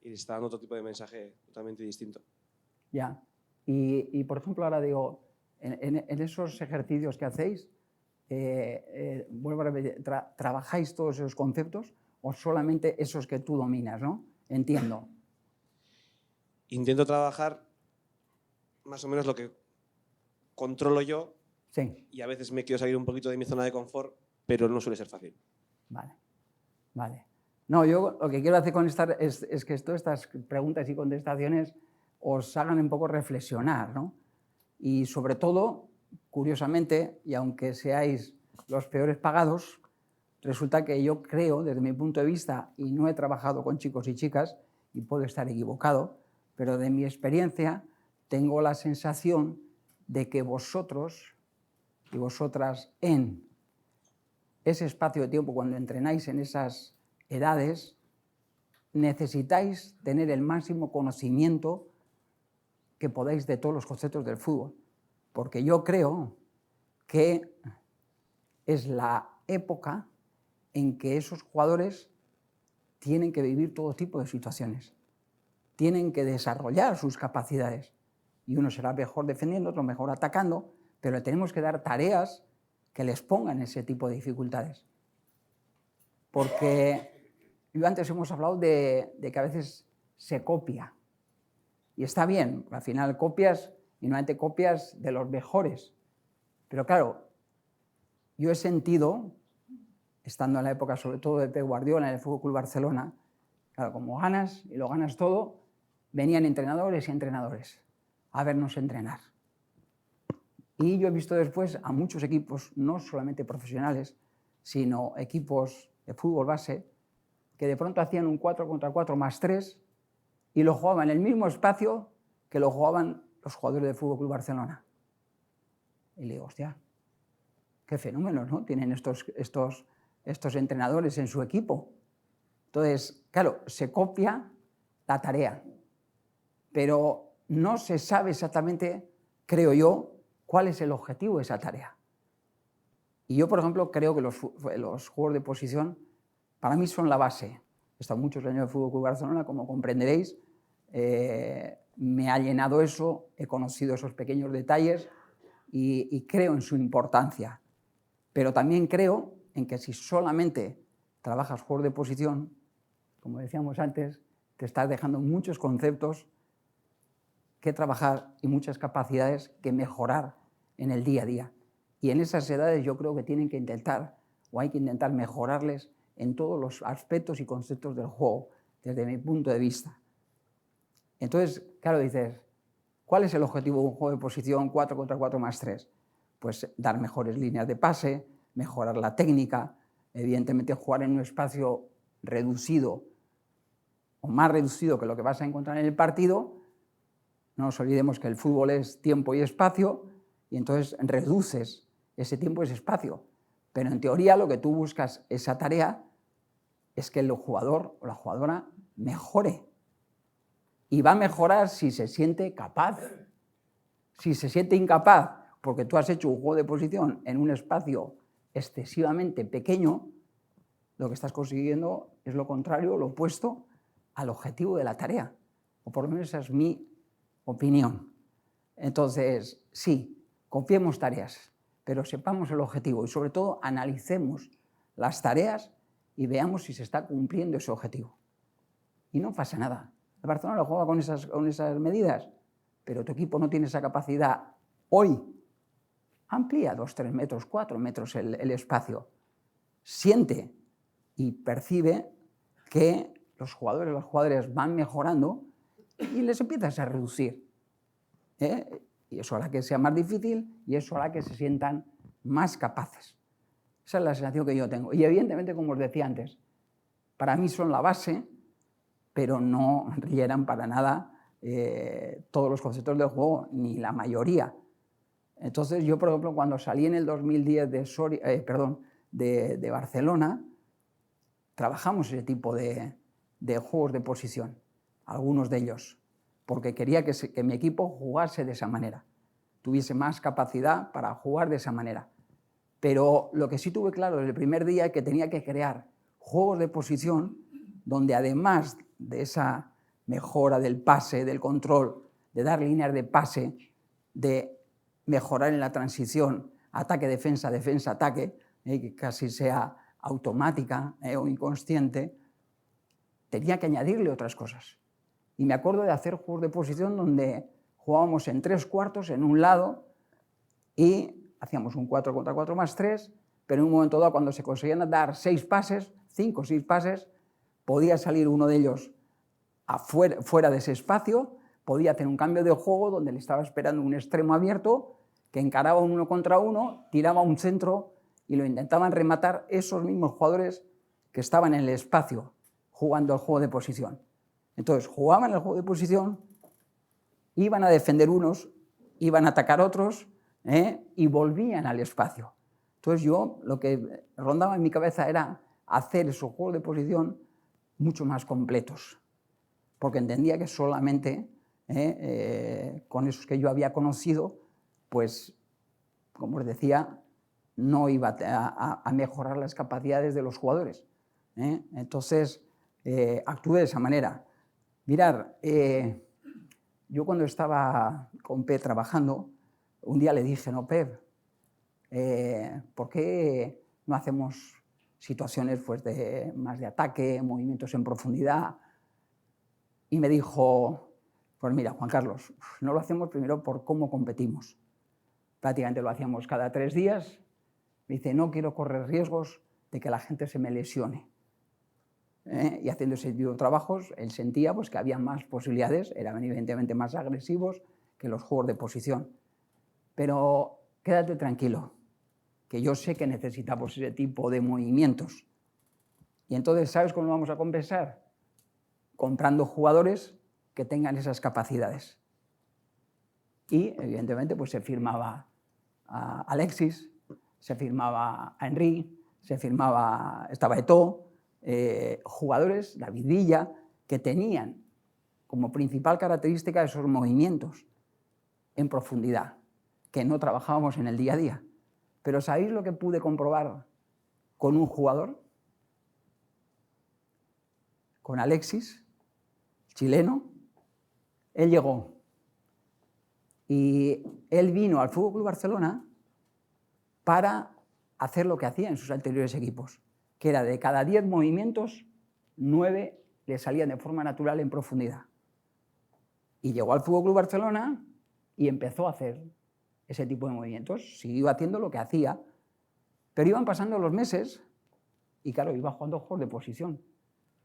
y está dando otro tipo de mensaje totalmente distinto. Ya. Y por ejemplo, ahora digo, en esos ejercicios que hacéis, vuelvo a repetir, ¿trabajáis todos esos conceptos o solamente esos que tú dominas, ¿no? Entiendo. Intento trabajar más o menos lo que controlo yo. Sí. Y a veces me quiero salir un poquito de mi zona de confort, pero no suele ser fácil. Vale. Vale. No, yo lo que quiero hacer con es que todas estas preguntas y contestaciones os hagan un poco reflexionar, ¿no? Y sobre todo, curiosamente, y aunque seáis los peores pagados, resulta que yo creo, desde mi punto de vista, y no he trabajado con chicos y chicas, y puedo estar equivocado, pero de mi experiencia tengo la sensación de que vosotros y vosotras en ese espacio de tiempo, cuando entrenáis en esas edades, necesitáis tener el máximo conocimiento que podáis de todos los conceptos del fútbol, porque yo creo que es la época en que esos jugadores tienen que vivir todo tipo de situaciones, tienen que desarrollar sus capacidades, y uno será mejor defendiendo, otro mejor atacando, pero tenemos que dar tareas que les pongan ese tipo de dificultades. Porque yo antes hemos hablado de que a veces se copia, y está bien, al final copias, y normalmente copias de los mejores, pero claro, yo he sentido, estando en la época sobre todo de Pep Guardiola en el Fútbol Club Barcelona, claro, como ganas y lo ganas todo, venían entrenadores y entrenadores a vernos entrenar. Y yo he visto después a muchos equipos, no solamente profesionales, sino equipos de fútbol base, que de pronto hacían un 4 contra 4 más 3 y lo jugaban en el mismo espacio que lo jugaban los jugadores del Fútbol Club Barcelona. Y le digo, hostia, qué fenómenos, ¿no? Tienen estos entrenadores en su equipo. Entonces, claro, se copia la tarea, pero no se sabe exactamente, creo yo, cuál es el objetivo de esa tarea. Y yo, por ejemplo, creo que los juegos de posición para mí son la base. He estado muchos años en el Fútbol Club Barcelona, como comprenderéis, me ha llenado eso, he conocido esos pequeños detalles y creo en su importancia. Pero también creo en que si solamente trabajas juegos de posición, como decíamos antes, te estás dejando muchos conceptos que trabajar y muchas capacidades que mejorar en el día a día. Y en esas edades yo creo que tienen que intentar, o hay que intentar mejorarles en todos los aspectos y conceptos del juego, desde mi punto de vista. Entonces, claro, dices, ¿cuál es el objetivo de un juego de posición 4 contra 4 más 3? Pues dar mejores líneas de pase, mejorar la técnica, evidentemente jugar en un espacio reducido o más reducido que lo que vas a encontrar en el partido. No nos olvidemos que el fútbol es tiempo y espacio, y entonces reduces ese tiempo y ese espacio. Pero en teoría lo que tú buscas, esa tarea, es que el jugador o la jugadora mejore. Y va a mejorar si se siente capaz. Si se siente incapaz porque tú has hecho un juego de posición en un espacio excesivamente pequeño, lo que estás consiguiendo es lo contrario, lo opuesto al objetivo de la tarea. O por lo menos esa es mi opinión. Entonces, sí, copiemos tareas, pero sepamos el objetivo y sobre todo analicemos las tareas y veamos si se está cumpliendo ese objetivo. Y no pasa nada. El Barcelona lo juega con esas medidas, pero tu equipo no tiene esa capacidad hoy. Amplía 2, 3 metros, 4 metros el espacio. Siente y percibe que los jugadores van mejorando y les empiezas a reducir. Y eso hará que sea más difícil y eso hará que se sientan más capaces. Esa es la sensación que yo tengo. Y evidentemente, como os decía antes, para mí son la base, pero no rellenan para nada todos los conceptos del juego, ni la mayoría. Entonces yo, por ejemplo, cuando salí en el 2010 de Barcelona, trabajamos ese tipo de juegos de posición, algunos de ellos, porque quería que mi equipo jugase de esa manera, tuviese más capacidad para jugar de esa manera. Pero lo que sí tuve claro desde el primer día es que tenía que crear juegos de posición donde además de esa mejora del pase, del control, de dar líneas de pase, de mejorar en la transición, ataque-defensa, defensa-ataque, que casi sea automática o inconsciente, tenía que añadirle otras cosas. Y me acuerdo de hacer juegos de posición donde jugábamos en 3 cuartos en un lado y hacíamos un 4 contra 4 más 3, pero en un momento dado, cuando se conseguían dar 6 pases, 5 o 6 pases, podía salir uno de ellos fuera de ese espacio, podía hacer un cambio de juego donde le estaba esperando un extremo abierto, que encaraba un 1 contra 1, tiraba un centro y lo intentaban rematar esos mismos jugadores que estaban en el espacio jugando el juego de posición. Entonces, jugaban el juego de posición, iban a defender unos, iban a atacar otros, y volvían al espacio. Entonces yo lo que rondaba en mi cabeza era hacer esos juegos de posición mucho más completos, porque entendía que solamente con esos que yo había conocido, pues, como os decía, no iba a mejorar las capacidades de los jugadores. Entonces, actué de esa manera. Mirad, yo cuando estaba con Pep trabajando, un día le dije, no, Pep, ¿por qué no hacemos situaciones pues, más de ataque, movimientos en profundidad? Y me dijo, pues mira, Juan Carlos, no lo hacemos primero por cómo competimos. Prácticamente lo hacíamos cada 3 días. Me dice, no quiero correr riesgos de que la gente se me lesione. Y haciendo ese tipo de trabajos, él sentía pues, que había más posibilidades, eran evidentemente más agresivos que los juegos de posición. Pero quédate tranquilo, que yo sé que necesitamos ese tipo de movimientos. Y entonces, ¿sabes cómo lo vamos a compensar? Comprando jugadores que tengan esas capacidades. Y, evidentemente, pues se firmaba a Alexis, se firmaba a Henry, estaba Eto'o, jugadores, David Villa, que tenían como principal característica esos movimientos en profundidad, que no trabajábamos en el día a día. Pero ¿sabéis lo que pude comprobar con un jugador? Con Alexis, chileno. Él llegó y él vino al FC Barcelona para hacer lo que hacía en sus anteriores equipos, que era de cada 10 movimientos, 9 le salían de forma natural en profundidad. Y llegó al FC Barcelona y empezó a hacer ese tipo de movimientos. Siguió haciendo lo que hacía, pero iban pasando los meses y, claro, iba jugando juegos de posición.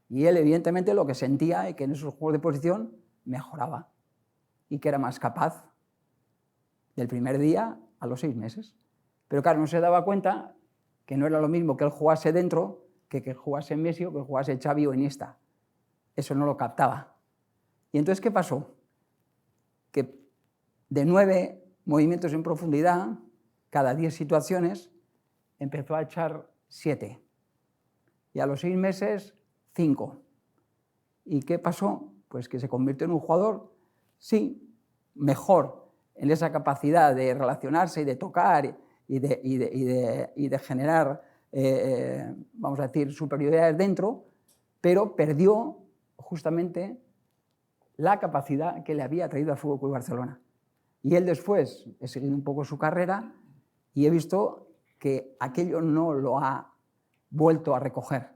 Y él, evidentemente, lo que sentía es que en esos juegos de posición mejoraba y que era más capaz del primer día a los 6 meses. Pero, claro, no se daba cuenta que no era lo mismo que él jugase dentro que jugase Messi o que jugase Xavi o Iniesta. Eso no lo captaba. Y entonces, ¿qué pasó? Que de 9 movimientos en profundidad, cada 10 situaciones, empezó a echar 7. Y a los 6 meses, 5. ¿Y qué pasó? Pues que se convirtió en un jugador, sí, mejor en esa capacidad de relacionarse y de tocar y de generar, vamos a decir, superioridades dentro, pero perdió justamente la capacidad que le había traído al FC Barcelona. Y él después, he seguido un poco su carrera y he visto que aquello no lo ha vuelto a recoger.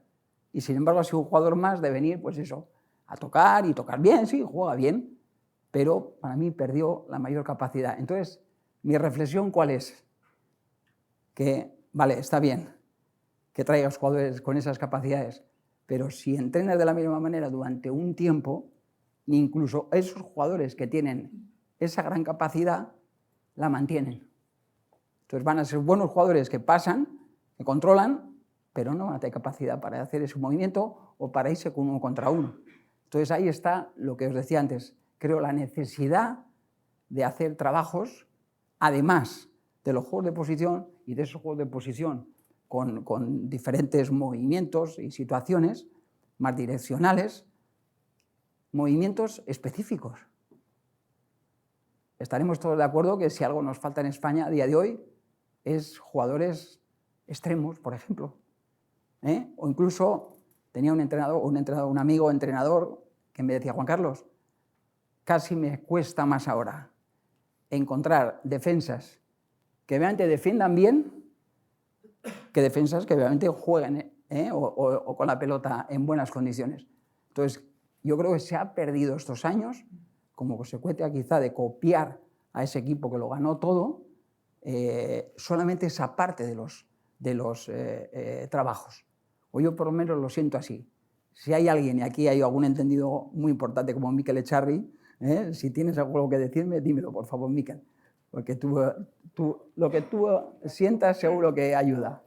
Y sin embargo ha sido un jugador más de venir, pues eso, a tocar y tocar bien, sí, juega bien, pero para mí perdió la mayor capacidad. Entonces, mi reflexión, ¿cuál es? Que, vale, está bien que traigas jugadores con esas capacidades, pero si entrenas de la misma manera durante un tiempo, incluso esos jugadores que tienen esa gran capacidad, la mantienen. Entonces van a ser buenos jugadores que pasan, que controlan, pero no van a tener capacidad para hacer ese movimiento o para irse con 1 contra 1. Entonces ahí está lo que os decía antes, creo la necesidad de hacer trabajos, además de los juegos de posición y de esos juegos de posición con diferentes movimientos y situaciones más direccionales, movimientos específicos. Estaremos todos de acuerdo que si algo nos falta en España a día de hoy es jugadores extremos, por ejemplo. O incluso tenía un amigo entrenador que me decía, Juan Carlos, casi me cuesta más ahora encontrar defensas que realmente defiendan bien que defensas que realmente jueguen o con la pelota en buenas condiciones. Entonces, yo creo que se ha perdido estos años como consecuencia quizá de copiar a ese equipo que lo ganó todo, solamente esa parte de de los trabajos. O yo por lo menos lo siento así. Si hay alguien, y aquí hay algún entendido muy importante como Mikel Echarri, si tienes algo que decirme, dímelo, por favor, Mikel. Porque lo que tú sientas seguro que ayuda.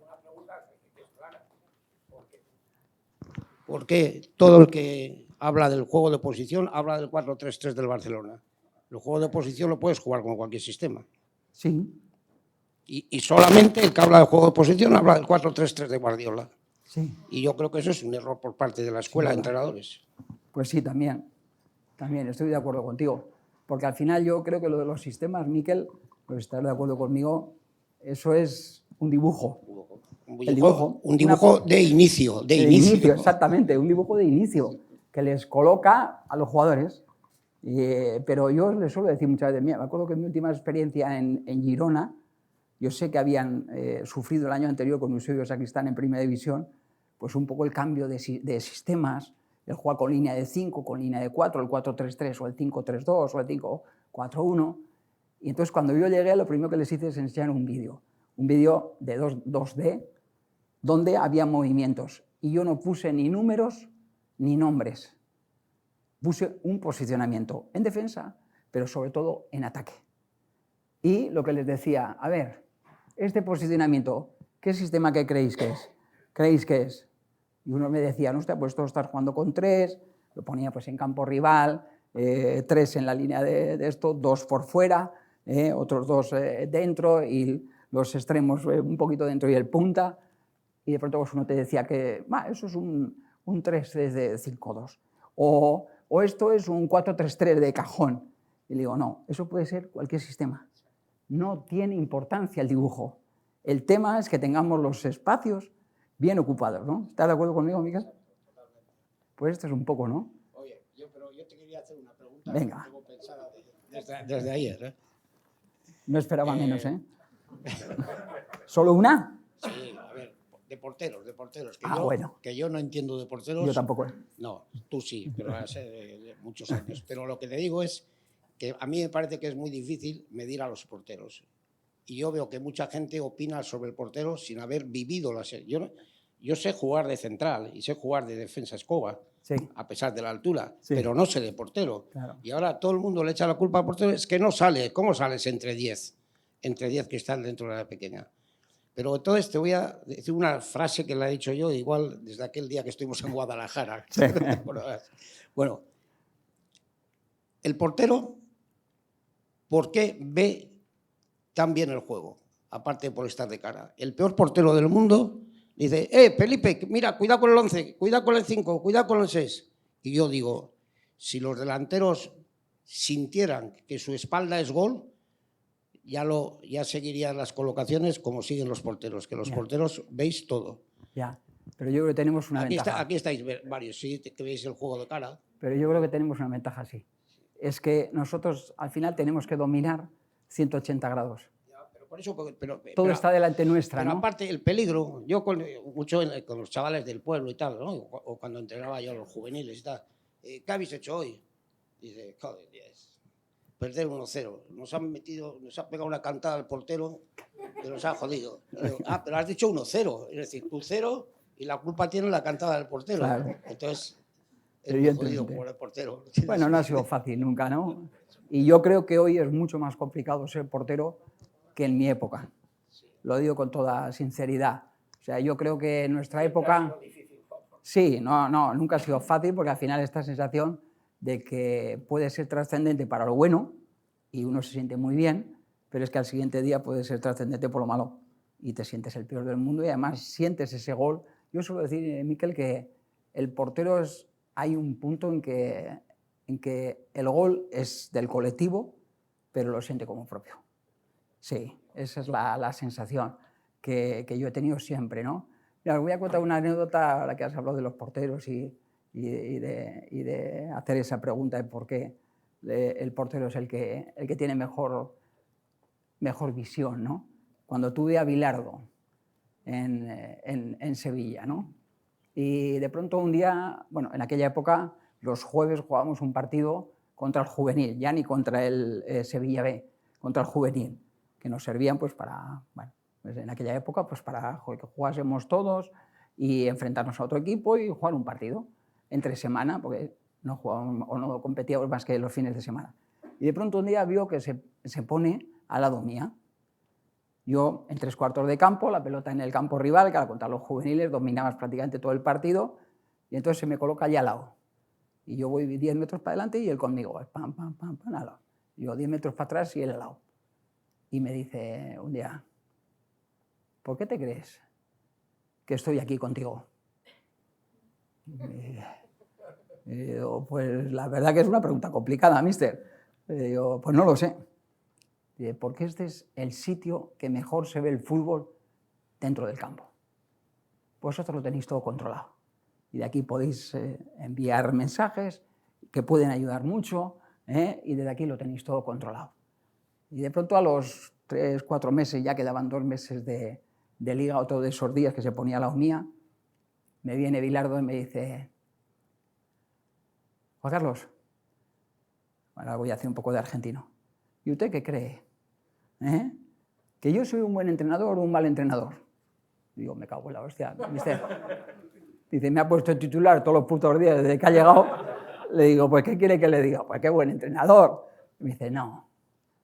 Porque todo el que habla del juego de posición habla del 4-3-3 del Barcelona. El juego de posición lo puedes jugar con cualquier sistema. Sí. Y solamente el que habla del juego de posición habla del 4-3-3 de Guardiola. Sí. Y yo creo que eso es un error por parte de la escuela de entrenadores. Pues sí, también. También estoy de acuerdo contigo. Porque al final yo creo que lo de los sistemas, Mikel, pues estar de acuerdo conmigo, eso es un dibujo. Un dibujo de inicio. De inicio. Exactamente, un dibujo de inicio que les coloca a los jugadores. Pero yo les suelo decir muchas veces, mira, me acuerdo que en mi última experiencia en Girona, yo sé que habían sufrido el año anterior con Eusebio Sacristán en Primera División, pues un poco el cambio de sistemas, el jugar con línea de 5, con línea de 4, el 4-3-3 o el 5-3-2 o el 5-4-1. Y entonces cuando yo llegué, lo primero que les hice es enseñar un vídeo de 2D, donde había movimientos. Y yo no puse ni números ni nombres. Puse un posicionamiento en defensa, pero sobre todo en ataque. Y lo que les decía, a ver, este posicionamiento, ¿qué sistema que creéis que es? ¿Creéis que es? Y uno me decía, no, pues esto estás jugando con 3, lo ponía pues en campo rival, 3 en la línea de esto, 2 por fuera, otros 2 dentro y los extremos un poquito dentro y el punta. Y de pronto pues uno te decía que eso es un 3 de 5-2. O esto es un 4-3-3 de cajón. Y le digo, no, eso puede ser cualquier sistema. No tiene importancia el dibujo. El tema es que tengamos los espacios bien ocupados, ¿no? ¿Estás de acuerdo conmigo, Miguel? Pues esto es un poco, ¿no? Oye, pero yo te quería hacer una pregunta. Venga. Que tengo pensada desde ayer, ¿eh? No esperaba menos, ¿eh? ¿Solo una? Sí, a ver, de porteros. Bueno. Que yo no entiendo de porteros. Yo tampoco. No, tú sí, pero hace muchos años. Pero lo que te digo es que a mí me parece que es muy difícil medir a los porteros. Y yo veo que mucha gente opina sobre el portero sin haber vivido la serie. Yo sé jugar de central y sé jugar de defensa escoba, sí, a pesar de la altura, sí, pero no sé de portero. Claro. Y ahora todo el mundo le echa la culpa al portero, es que no sale. ¿Cómo sales entre 10? Entre 10 que están dentro de la pequeña. Pero entonces te voy a decir una frase que la he dicho yo, igual desde aquel día que estuvimos en Guadalajara. Sí. Bueno, el portero, ¿por qué ve tan bien el juego? Aparte por estar de cara. El peor portero del mundo dice, Felipe, mira, cuidado con el 11, cuidado con el 5, cuidado con el 6. Y yo digo, si los delanteros sintieran que su espalda es gol, ya seguirían las colocaciones como siguen los porteros, que los porteros veis todo. Ya, pero yo creo que tenemos una ventaja. Aquí estáis varios, sí, que veis el juego de cara. Pero yo creo que tenemos una ventaja, sí. Es que nosotros al final tenemos que dominar 180 grados. Pero por eso, todo está delante nuestra, pero ¿no? Aparte, el peligro, yo mucho con los chavales del pueblo y tal, ¿no? O cuando entrenaba yo a los juveniles y tal, ¿qué habéis hecho hoy? Dice, joder, perder 1-0. Nos ha pegado una cantada al portero que nos ha jodido. Pero has dicho 1-0. Es decir, tú 0 y la culpa tiene la cantada del portero. Claro. Entonces, es muy jodido por el portero. Bueno, no ha sido fácil nunca, ¿no? Y yo creo que hoy es mucho más complicado ser portero que en mi época. Lo digo con toda sinceridad. O sea, yo creo que en nuestra época... Sí, no, nunca ha sido fácil porque al final esta sensación de que puede ser trascendente para lo bueno y uno se siente muy bien, pero es que al siguiente día puede ser trascendente por lo malo y te sientes el peor del mundo y además sientes ese gol. Yo suelo decir, Mikel, que el portero hay un punto en que el gol es del colectivo, pero lo siente como propio. Sí, esa es la sensación que yo he tenido siempre, ¿no? Mira, os voy a contar una anécdota a la que has hablado de los porteros y de hacer esa pregunta de por qué el portero es el que tiene mejor visión, ¿no? Cuando tuve a Bilardo en Sevilla, ¿no? Y de pronto un día, bueno, en aquella época los jueves jugábamos un partido contra el juvenil, ya ni contra el Sevilla B, contra el juvenil, que nos servían pues para, bueno, Pues en aquella época, pues para que jugásemos todos y enfrentarnos a otro equipo y jugar un partido entre semana, porque no jugábamos o no competíamos más que los fines de semana. Y de pronto un día vio que se pone al lado mía. Yo en 3/4 de campo, la pelota en el campo rival, que al contar los juveniles dominabas prácticamente todo el partido, y entonces se me coloca allá al lado. Y yo voy 10 metros para adelante y él conmigo, pam, pam, pam, pam, al lado. Yo 10 metros para atrás y él al lado. Y me dice un día, ¿por qué te crees que estoy aquí contigo? Y digo, pues la verdad que es una pregunta complicada, mister. Y digo, pues no lo sé. Porque este es el sitio que mejor se ve el fútbol dentro del campo. Vosotros lo tenéis todo controlado. Y de aquí podéis enviar mensajes que pueden ayudar mucho, y desde aquí lo tenéis todo controlado. Y de pronto a los 3, 4 meses, ya quedaban 2 meses de liga, otro de esos días que se ponía a la mía, me viene Bilardo y me dice, Juan Carlos, ahora voy a hacer un poco de argentino, ¿y usted qué cree? ¿Que yo soy un buen entrenador o un mal entrenador? Digo, me cago en la hostia, mister. Dice, me ha puesto el titular todos los putos días desde que ha llegado. Le digo, pues, ¿qué quiere que le diga? Pues, qué buen entrenador. Y me dice, no,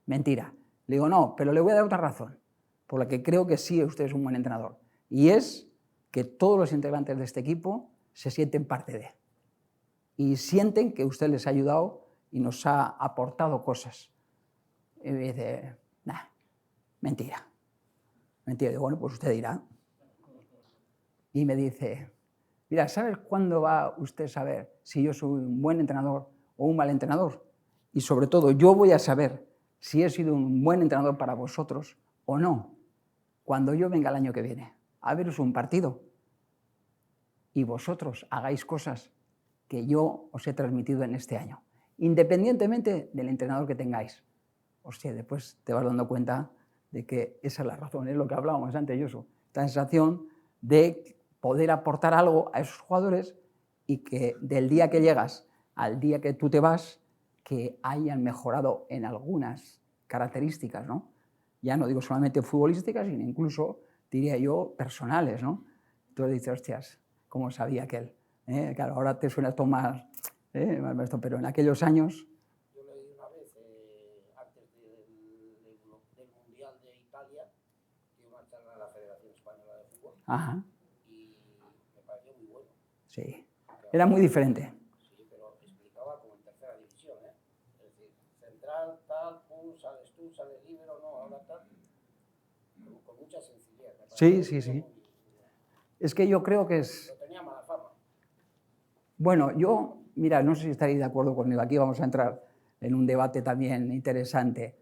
mentira. Le digo, no, pero le voy a dar otra razón, por la que creo que sí usted es un buen entrenador. Y es que todos los integrantes de este equipo se sienten parte de él. Y sienten que usted les ha ayudado y nos ha aportado cosas. Y me dice, nah, mentira. Mentira. Digo, bueno, pues usted dirá. Y me dice, mira, ¿sabes cuándo va usted a saber si yo soy un buen entrenador o un mal entrenador? Y sobre todo, yo voy a saber si he sido un buen entrenador para vosotros o no, cuando yo venga el año que viene a veros un partido y vosotros hagáis cosas que yo os he transmitido en este año, independientemente del entrenador que tengáis. Hostia, después te vas dando cuenta de que esa es la razón, es lo que hablábamos antes, Josu, esta sensación de poder aportar algo a esos jugadores y que del día que llegas al día que tú te vas, que hayan mejorado en algunas características, ¿no? Ya no digo solamente futbolísticas, sino incluso, diría yo, personales, ¿no? Entonces dices, hostias, ¿cómo sabía aquel? Claro, ahora te suena esto más, esto, pero en aquellos años... Yo leí una vez, antes del Mundial de Italia, dio una charla en la Federación Española de Fútbol. Ajá. Y me pareció muy bueno. Sí, era muy diferente. Sí, pero explicaba como en tercera división, ¿eh? Es decir, central, tal, pum, sales tú, sales libre o no, ahora tal. Con mucha sencillez. Sí, sí, sí. Es que yo creo que es... Pero tenía mala fama. Bueno, yo, mira, no sé si estaréis de acuerdo conmigo, aquí vamos a entrar en un debate también interesante.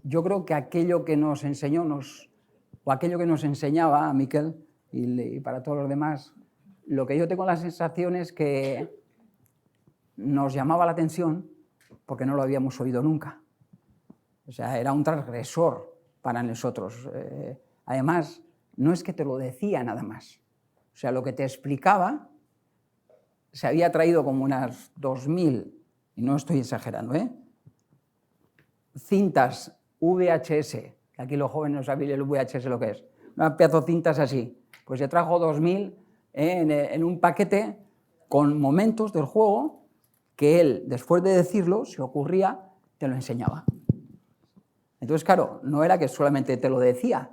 Yo creo que aquello que nos enseñó, o aquello que nos enseñaba a Miquel y para todos los demás, lo que yo tengo la sensación es que nos llamaba la atención porque no lo habíamos oído nunca. O sea, era un transgresor para nosotros. Además, no es que te lo decía nada más. O sea, lo que te explicaba se había traído como unas 2000, y no estoy exagerando, cintas VHS, que aquí los jóvenes no saben el VHS lo que es, unas pedazos de cintas así. Pues se trajo 2000 en un paquete con momentos del juego que él, después de decirlo, si ocurría, te lo enseñaba. Entonces, claro, no era que solamente te lo decía,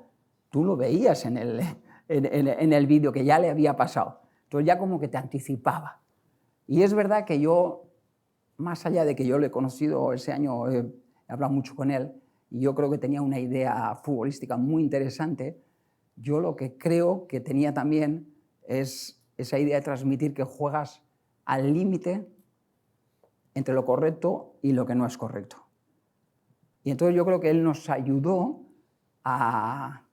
tú lo veías en el vídeo que ya le había pasado. Entonces ya como que te anticipaba. Y es verdad que yo, más allá de que yo lo he conocido ese año, he hablado mucho con él, y yo creo que tenía una idea futbolística muy interesante, yo lo que creo que tenía también es esa idea de transmitir que juegas al límite entre lo correcto y lo que no es correcto. Y entonces yo creo que él nos ayudó a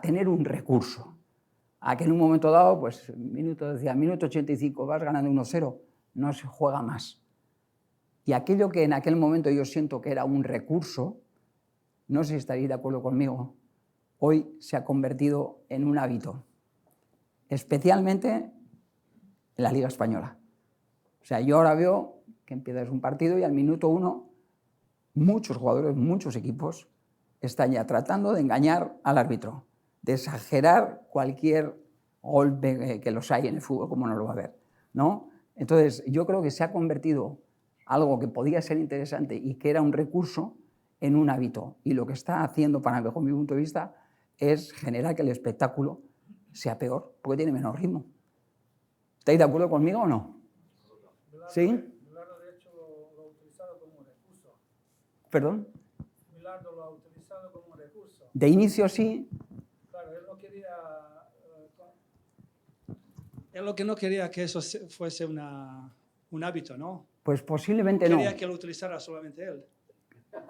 tener un recurso, a que en un momento dado, pues minuto 85 vas ganando 1-0, no se juega más. Y aquello que en aquel momento yo siento que era un recurso, no sé si estaréis de acuerdo conmigo, hoy se ha convertido en un hábito, especialmente en la Liga Española. O sea, yo ahora veo que empiezas un partido y al minuto 1 muchos jugadores, muchos equipos están ya tratando de engañar al árbitro, de exagerar cualquier golpe que los hay en el fútbol, como no lo va a ver, ¿no? Entonces, yo creo que se ha convertido algo que podía ser interesante y que era un recurso en un hábito. Y lo que está haciendo, bajo mi punto de vista, es generar que el espectáculo sea peor, porque tiene menos ritmo. ¿Estáis de acuerdo conmigo o no? ¿Sí? Bilardo, de hecho, lo ha utilizado como recurso. ¿Perdón? Bilardo lo ha utilizado como recurso. De inicio sí. Claro, él no quería... él lo que no quería que eso fuese un hábito, ¿no? Pues posiblemente no. Quería que lo utilizara solamente él.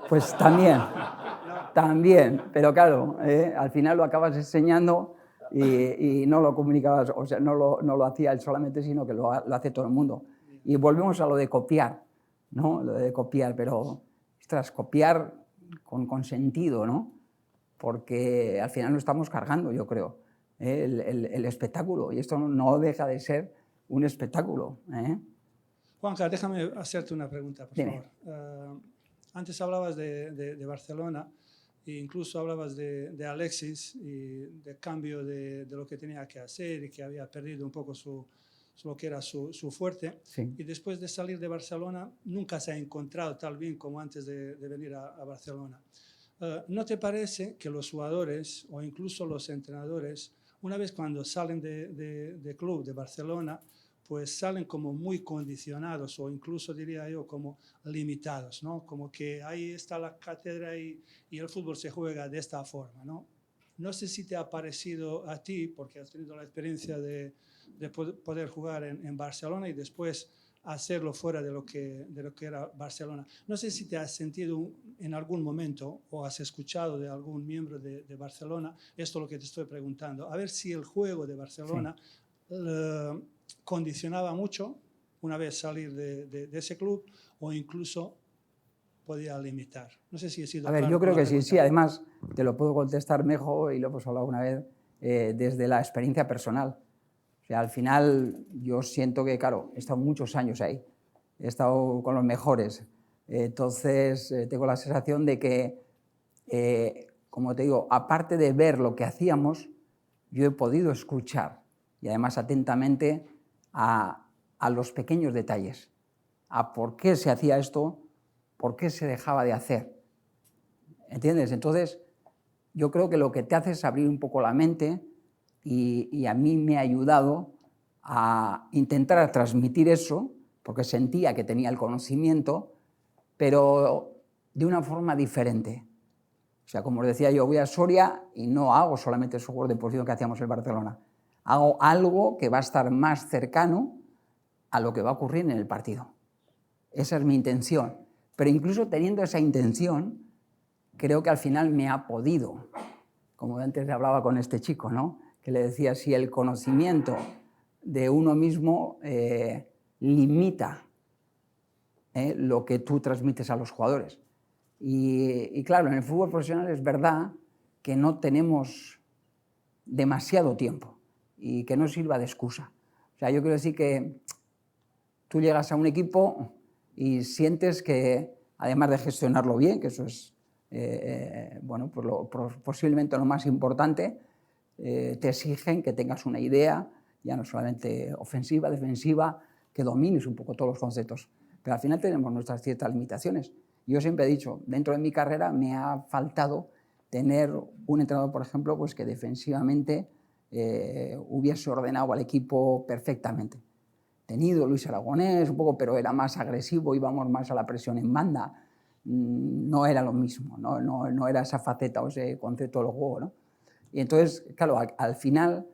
Pues también, No. también. Pero claro, al final lo acabas enseñando y no lo comunicabas, o sea, no lo hacía él solamente, sino que lo hace todo el mundo. Y volvemos a lo de copiar, ¿no? Lo de copiar, pero, ostras, copiar con sentido, ¿no? Porque al final lo estamos cargando, yo creo, el espectáculo. Y esto no deja de ser un espectáculo, ¿eh? Juanca, déjame hacerte una pregunta, por Dime. favor. Antes hablabas de Barcelona e incluso hablabas de Alexis y del cambio de lo que tenía que hacer y que había perdido un poco lo que era su fuerte. Sí. Y después de salir de Barcelona nunca se ha encontrado tan bien como antes de venir a Barcelona. ¿No te parece que los jugadores o incluso los entrenadores, una vez cuando salen de club de Barcelona, pues salen como muy condicionados o incluso diría yo como limitados, ¿no? Como que ahí está la cátedra y el fútbol se juega de esta forma, ¿no? No sé si te ha parecido a ti, porque has tenido la experiencia de poder jugar en Barcelona y después hacerlo fuera de lo que era Barcelona. No sé si te has sentido en algún momento o has escuchado de algún miembro de Barcelona, esto es lo que te estoy preguntando, a ver si el juego de Barcelona condicionaba mucho una vez salir de ese club o incluso podía limitar. No sé si he sido A ver, claro yo creo con la que sí, pregunta. sí. Además, te lo puedo contestar mejor y lo hemos hablado una vez desde la experiencia personal. O sea, al final yo siento que, claro, he estado muchos años ahí, he estado con los mejores. Entonces, tengo la sensación de que, como te digo, aparte de ver lo que hacíamos, yo he podido escuchar, y además atentamente, a los pequeños detalles, a por qué se hacía esto, por qué se dejaba de hacer. ¿Entiendes? Entonces, yo creo que lo que te hace es abrir un poco la mente y a mí me ha ayudado a intentar transmitir eso, porque sentía que tenía el conocimiento, pero de una forma diferente. O sea, como os decía, yo voy a Soria y no hago solamente esos juegos de posición que hacíamos en Barcelona. Hago algo que va a estar más cercano a lo que va a ocurrir en el partido. Esa es mi intención. Pero incluso teniendo esa intención, creo que al final me ha podido, como antes hablaba con este chico, ¿no? Que le decía, si el conocimiento de uno mismo limita lo que tú transmites a los jugadores. Y claro, en el fútbol profesional es verdad que no tenemos demasiado tiempo y que no sirva de excusa. O sea, yo quiero decir que tú llegas a un equipo y sientes que, además de gestionarlo bien, que eso es bueno, pues posiblemente lo más importante, te exigen que tengas una idea, ya no solamente ofensiva, defensiva, que domines un poco todos los conceptos. Pero al final tenemos nuestras ciertas limitaciones. Yo siempre he dicho, dentro de mi carrera me ha faltado tener un entrenador, por ejemplo, pues que defensivamente hubiese ordenado al equipo perfectamente. Tenido Luis Aragonés un poco, pero era más agresivo, íbamos más a la presión en banda. No era lo mismo, no era esa faceta o ese concepto del juego, ¿no? Y entonces, claro, al final,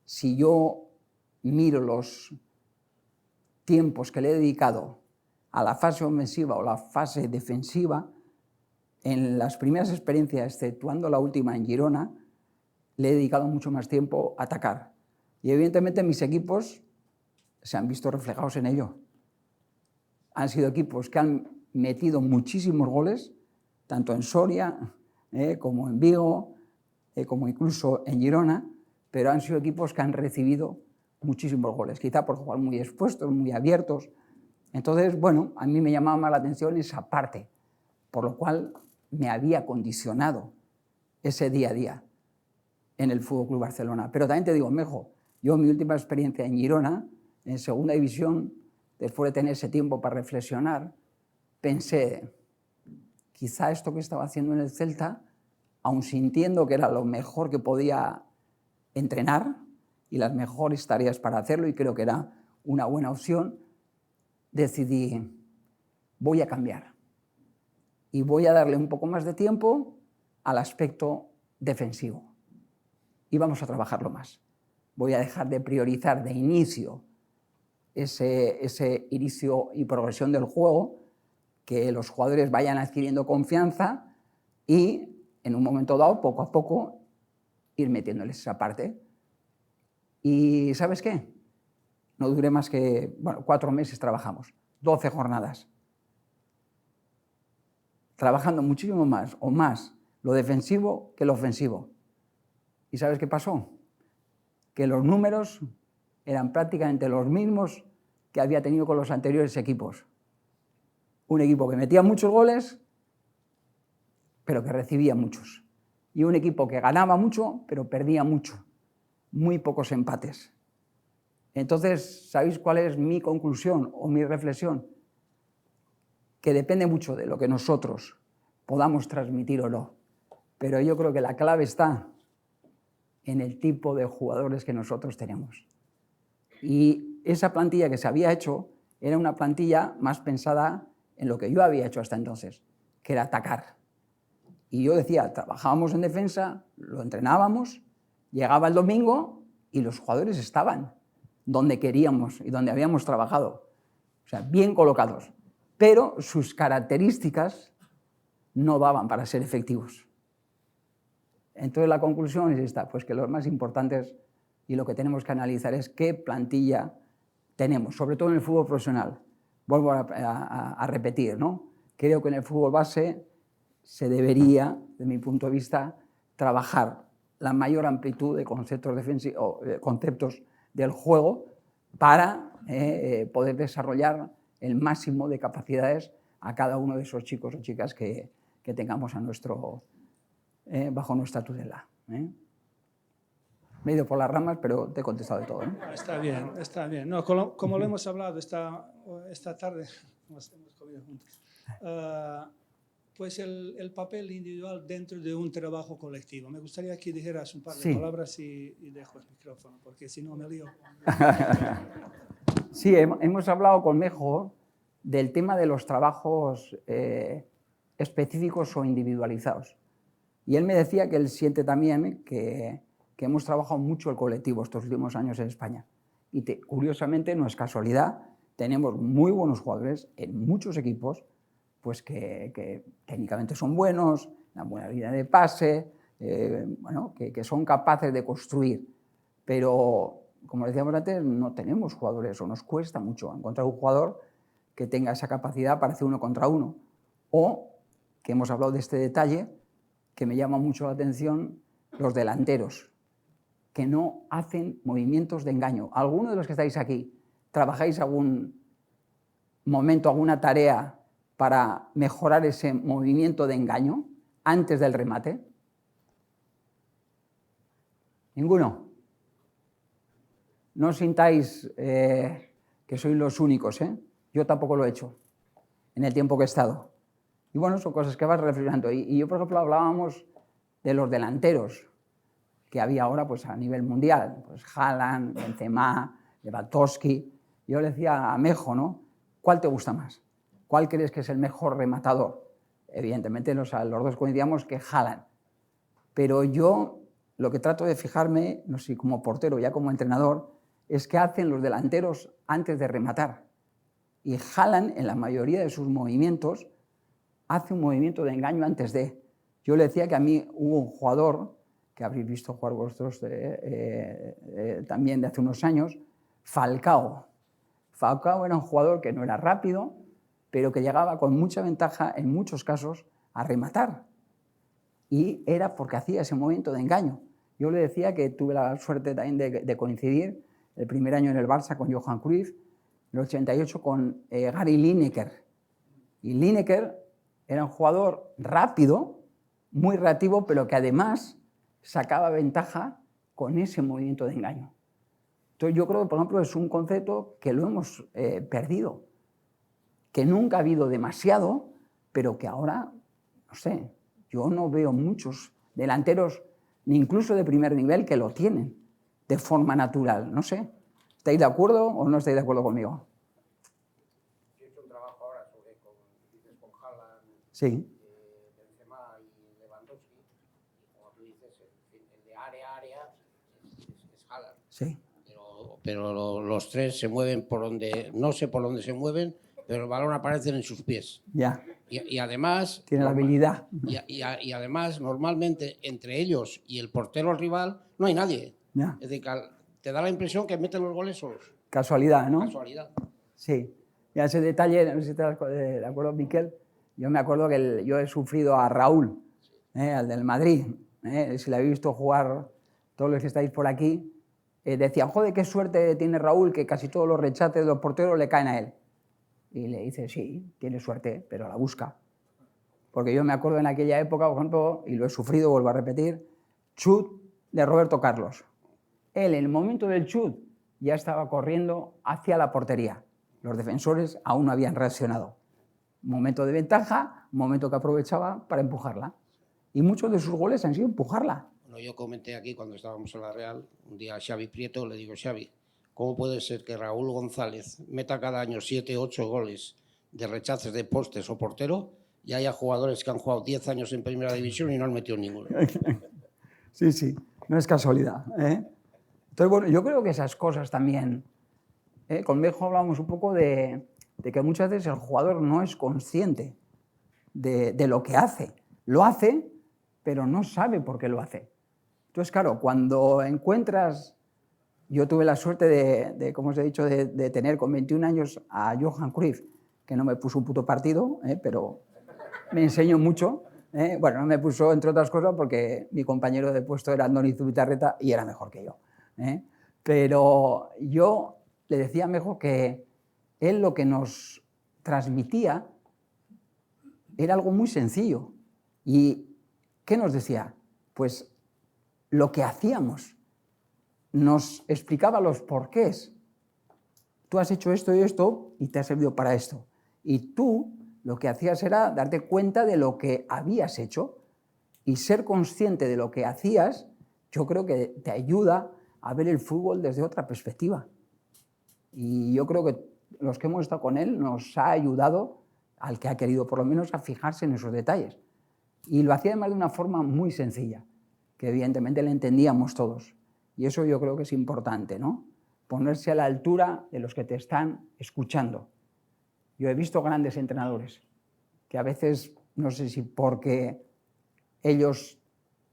si yo miro los tiempos que le he dedicado a la fase ofensiva o la fase defensiva, en las primeras experiencias, exceptuando la última en Girona, le he dedicado mucho más tiempo a atacar. Y evidentemente mis equipos se han visto reflejados en ello. Han sido equipos que han metido muchísimos goles, tanto en Soria como en Vigo, como incluso en Girona, pero han sido equipos que han recibido muchísimos goles, quizá por jugar muy expuestos, muy abiertos. Entonces, bueno, a mí me llamaba más la atención esa parte, por lo cual me había condicionado ese día a día en el Fútbol Club Barcelona. Pero también te digo, Mejo, yo mi última experiencia en Girona, en segunda división, después de tener ese tiempo para reflexionar, pensé, quizá esto que estaba haciendo en el Celta, aun sintiendo que era lo mejor que podía entrenar y las mejores tareas para hacerlo, y creo que era una buena opción, decidí, voy a cambiar y voy a darle un poco más de tiempo al aspecto defensivo y vamos a trabajarlo más. Voy a dejar de priorizar de inicio ese inicio y progresión del juego, que los jugadores vayan adquiriendo confianza y en un momento dado, poco a poco, ir metiéndoles esa parte. Y ¿sabes qué? No duré más que 4 meses trabajamos, 12 jornadas. Trabajando muchísimo más o más lo defensivo que lo ofensivo. ¿Y sabes qué pasó? Que los números eran prácticamente los mismos que había tenido con los anteriores equipos. Un equipo que metía muchos goles, pero que recibía muchos. Y un equipo que ganaba mucho, pero perdía mucho. Muy pocos empates. Entonces, ¿sabéis cuál es mi conclusión o mi reflexión? Que depende mucho de lo que nosotros podamos transmitir o no. Pero yo creo que la clave está en el tipo de jugadores que nosotros tenemos. Y esa plantilla que se había hecho era una plantilla más pensada en lo que yo había hecho hasta entonces, que era atacar. Y yo decía, trabajábamos en defensa, lo entrenábamos, llegaba el domingo y los jugadores estaban donde queríamos y donde habíamos trabajado. O sea, bien colocados. Pero sus características no daban para ser efectivos. Entonces la conclusión es esta, pues que lo más importante y lo que tenemos que analizar es qué plantilla tenemos, sobre todo en el fútbol profesional. Vuelvo a repetir, ¿no? Creo que en el fútbol base se debería, de mi punto de vista, trabajar la mayor amplitud de conceptos del juego para poder desarrollar el máximo de capacidades a cada uno de esos chicos o chicas que tengamos bajo nuestra tutela. Me he ido por las ramas, pero te he contestado de todo, ¿no? Está bien, está bien. No, como lo hemos hablado esta tarde, hemos comido juntos, pues el papel individual dentro de un trabajo colectivo. Me gustaría que dijeras un par de palabras y dejo el micrófono, porque si no me lío. Sí, hemos hablado con Mejo del tema de los trabajos específicos o individualizados. Y él me decía que él siente también que hemos trabajado mucho el colectivo estos últimos años en España. Y curiosamente, no es casualidad, tenemos muy buenos jugadores en muchos equipos, pues que técnicamente son buenos, una buena línea de pase, que son capaces de construir. Pero, como decíamos antes, no tenemos jugadores o nos cuesta mucho encontrar un jugador que tenga esa capacidad para hacer 1 contra 1. O, que hemos hablado de este detalle, que me llama mucho la atención, los delanteros, que no hacen movimientos de engaño. ¿Alguno de los que estáis aquí trabajáis algún momento, alguna tarea para mejorar ese movimiento de engaño antes del remate? ¿Ninguno? No os sintáis que sois los únicos, ¿eh? Yo tampoco lo he hecho en el tiempo que he estado. Y bueno, son cosas que vas reflexionando. Y yo, por ejemplo, hablábamos de los delanteros que había ahora pues, a nivel mundial. Pues Haaland, Benzema, Lewandowski. Yo le decía a Mejo, ¿no? ¿Cuál te gusta más? ¿Cuál crees que es el mejor rematador? Evidentemente los dos coincidíamos que Haaland. Pero yo lo que trato de fijarme, no sé, como portero, ya como entrenador, es qué hacen los delanteros antes de rematar. Y Haaland, en la mayoría de sus movimientos, hace un movimiento de engaño antes de. Yo le decía que a mí hubo un jugador, que habréis visto jugar vosotros también de hace unos años, Falcao. Falcao era un jugador que no era rápido, pero que llegaba con mucha ventaja, en muchos casos, a rematar. Y era porque hacía ese movimiento de engaño. Yo le decía que tuve la suerte también de coincidir el primer año en el Barça con Johan Cruyff, en el 88 con Gary Lineker. Y Lineker era un jugador rápido, muy reactivo, pero que además sacaba ventaja con ese movimiento de engaño. Entonces yo creo que, por ejemplo, es un concepto que lo hemos perdido, que nunca ha habido demasiado, pero que ahora, no sé, yo no veo muchos delanteros, ni incluso de primer nivel, que lo tienen de forma natural. No sé, ¿estáis de acuerdo o no estáis de acuerdo conmigo? Yo he hecho un trabajo ahora con Haaland, Sí, Benzema y Lewandowski, y como tú dices, el de área a área es Haaland. sí, Pero los tres se mueven por donde, no sé por dónde se mueven, pero el balón aparece en sus pies. ya, Y además, tiene la habilidad. y además, normalmente, entre ellos y el portero rival, no hay nadie. Ya. Es decir, te da la impresión que meten los goles solos. Casualidad, ¿no? Casualidad. Sí. Y a ese detalle, no sé si estás de acuerdo, Miquel, yo me acuerdo que yo he sufrido a Raúl, al del Madrid. Si la habéis visto jugar, todos los que estáis por aquí, decían, joder, qué suerte tiene Raúl, que casi todos los rechaces de los porteros le caen a él. Y le dice, sí, tiene suerte, pero la busca. Porque yo me acuerdo en aquella época, por ejemplo, y lo he sufrido, vuelvo a repetir, chut de Roberto Carlos. Él, en el momento del chut, ya estaba corriendo hacia la portería. Los defensores aún no habían reaccionado. Momento de ventaja, momento que aprovechaba para empujarla. Y muchos de sus goles han sido empujarla. Bueno, yo comenté aquí cuando estábamos en la Real, un día a Xavi Prieto le digo, Xavi, ¿cómo puede ser que Raúl González meta cada año 7, 8 goles de rechaces de postes o portero y haya jugadores que han jugado 10 años en Primera División y no han metido ninguno? Sí, sí, no es casualidad. Entonces, bueno, yo creo que esas cosas también... Con Mejo hablamos un poco de que muchas veces el jugador no es consciente de lo que hace. Lo hace, pero no sabe por qué lo hace. Entonces, claro, cuando encuentras... Yo tuve la suerte de como os he dicho, de tener con 21 años a Johan Cruyff, que no me puso un puto partido, pero me enseñó mucho. Bueno, no me puso, entre otras cosas, porque mi compañero de puesto era Andoni Zubizarreta y era mejor que yo. Pero yo le decía a Mejo que él lo que nos transmitía era algo muy sencillo. ¿Y qué nos decía? Pues lo que hacíamos. Nos explicaba los porqués. Tú has hecho esto y esto y te ha servido para esto. Y tú lo que hacías era darte cuenta de lo que habías hecho y ser consciente de lo que hacías, yo creo que te ayuda a ver el fútbol desde otra perspectiva. Y yo creo que los que hemos estado con él nos ha ayudado, al que ha querido por lo menos, a fijarse en esos detalles. Y lo hacía además de una forma muy sencilla, que evidentemente le entendíamos todos. Y eso yo creo que es importante, ¿no? Ponerse a la altura de los que te están escuchando. Yo he visto grandes entrenadores que a veces, no sé si porque ellos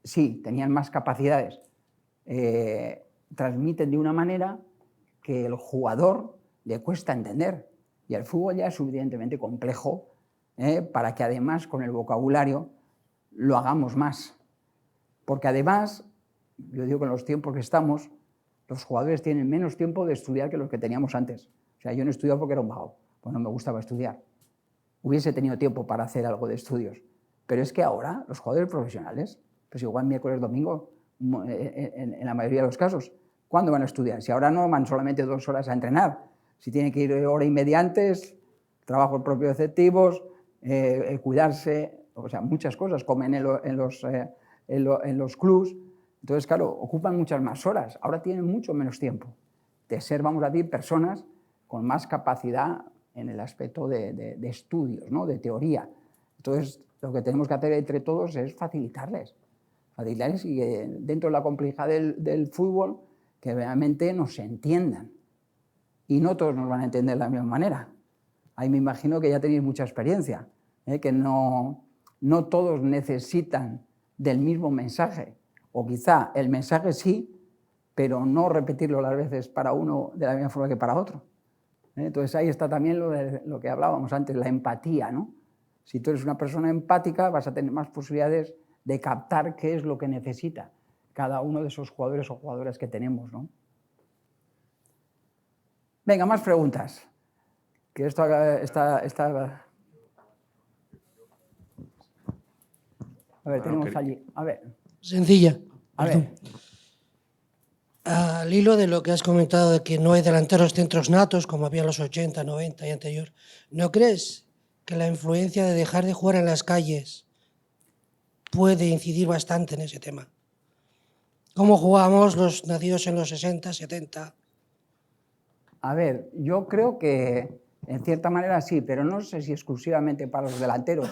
sí tenían más capacidades, transmiten de una manera que el jugador le cuesta entender. Y el fútbol ya es suficientemente complejo para que además con el vocabulario lo hagamos más. Porque además, yo digo que en los tiempos que estamos, los jugadores tienen menos tiempo de estudiar que los que teníamos antes. O sea, yo no he estudiado porque era un vago, pues no me gustaba estudiar. Hubiese tenido tiempo para hacer algo de estudios. Pero es que ahora los jugadores profesionales, pues igual miércoles, domingo, en la mayoría de los casos, ¿cuándo van a estudiar? Si ahora no van solamente 2 horas a entrenar, si tienen que ir hora y media antes, trabajos propios efectivos, cuidarse, o sea, muchas cosas, comen en los clubs. Entonces, claro, ocupan muchas más horas. Ahora tienen mucho menos tiempo de ser, vamos a decir, personas con más capacidad en el aspecto de estudios, ¿no? De teoría. Entonces, lo que tenemos que hacer entre todos es facilitarles y que dentro de la complejidad del fútbol, que realmente nos entiendan. Y no todos nos van a entender de la misma manera. Ahí me imagino que ya tenéis mucha experiencia, que no todos necesitan del mismo mensaje. O quizá el mensaje sí, pero no repetirlo las veces para uno de la misma forma que para otro. Entonces ahí está también lo que hablábamos antes, la empatía, ¿no? Si tú eres una persona empática, vas a tener más posibilidades de captar qué es lo que necesita cada uno de esos jugadores o jugadoras que tenemos, ¿no? Venga, más preguntas. Que esto está... A ver, Bueno, tenemos allí. A ver, Sencilla. a Perdón. ver. Al hilo de lo que has comentado de que no hay delanteros centros natos como había en los 80, 90 y anterior, ¿no crees que la influencia de dejar de jugar en las calles puede incidir bastante en ese tema? ¿Cómo jugábamos los nacidos en los 60, 70? A ver, yo creo que en cierta manera sí, pero no sé si exclusivamente para los delanteros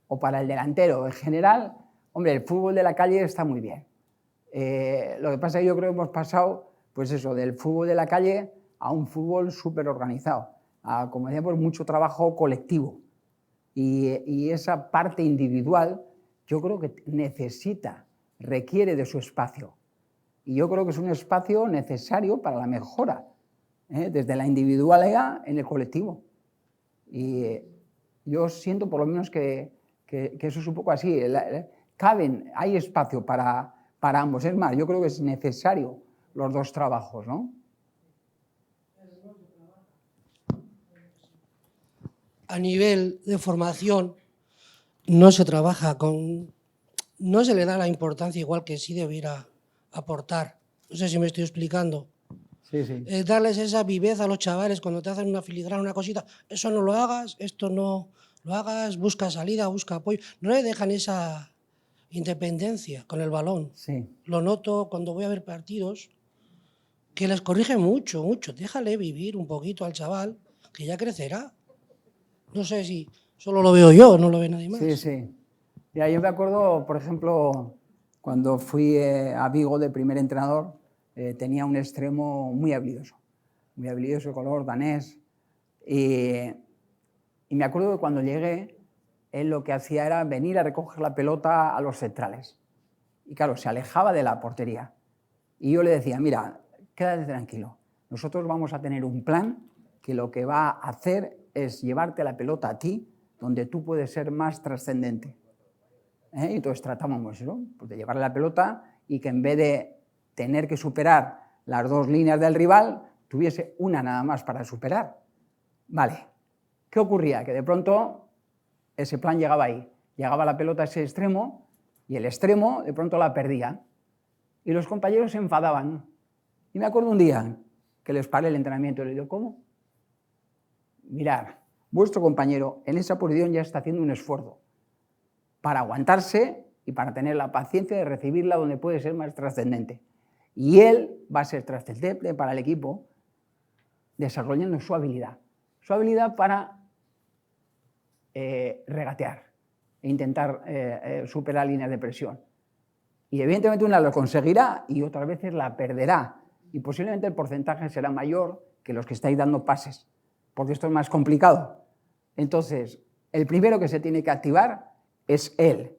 o para el delantero. En general, hombre, el fútbol de la calle está muy bien. Lo que pasa es que yo creo que hemos pasado, pues eso, del fútbol de la calle a un fútbol súper organizado, a, como decíamos, mucho trabajo colectivo. Y esa parte individual yo creo que necesita, requiere de su espacio. Y yo creo que es un espacio necesario para la mejora, desde la individualidad en el colectivo. Y yo siento por lo menos que eso es un poco así. Hay espacio para ambos. Es más, yo creo que es necesario los dos trabajos, ¿no? A nivel de formación no se trabaja con... no se le da la importancia igual que sí debiera aportar. No sé si me estoy explicando. Sí, sí. Darles esa viveza a los chavales cuando te hacen una filigrana, una cosita, eso no lo hagas, esto no lo hagas, busca salida, busca apoyo. No le dejan esa independencia con el balón. Sí. Lo noto cuando voy a ver partidos, que les corrige mucho, mucho. Déjale vivir un poquito al chaval, que ya crecerá. No sé si solo lo veo yo, no lo ve nadie más. Sí, sí. Ya, yo me acuerdo, por ejemplo, cuando fui a Vigo de primer entrenador, tenía un extremo muy habilidoso, color danés. Y me acuerdo que cuando llegué, él lo que hacía era venir a recoger la pelota a los centrales. Y claro, se alejaba de la portería. Y yo le decía, mira, quédate tranquilo, nosotros vamos a tener un plan que lo que va a hacer es llevarte la pelota a ti, donde tú puedes ser más trascendente. Y entonces tratábamos eso, pues de llevarle la pelota y que en vez de tener que superar las dos líneas del rival, tuviese una nada más para superar. Vale, ¿qué ocurría? Que de pronto ese plan llegaba ahí, llegaba la pelota a ese extremo y el extremo de pronto la perdía y los compañeros se enfadaban. Y me acuerdo un día que les paré el entrenamiento y les digo, ¿cómo? Mirad, vuestro compañero en esa posición ya está haciendo un esfuerzo para aguantarse y para tener la paciencia de recibirla donde puede ser más trascendente. Y él va a ser trascendente para el equipo desarrollando su habilidad para regatear e intentar superar líneas de presión. Y evidentemente una lo conseguirá y otras veces la perderá. Y posiblemente el porcentaje será mayor que los que estáis dando pases, porque esto es más complicado. Entonces, el primero que se tiene que activar es él,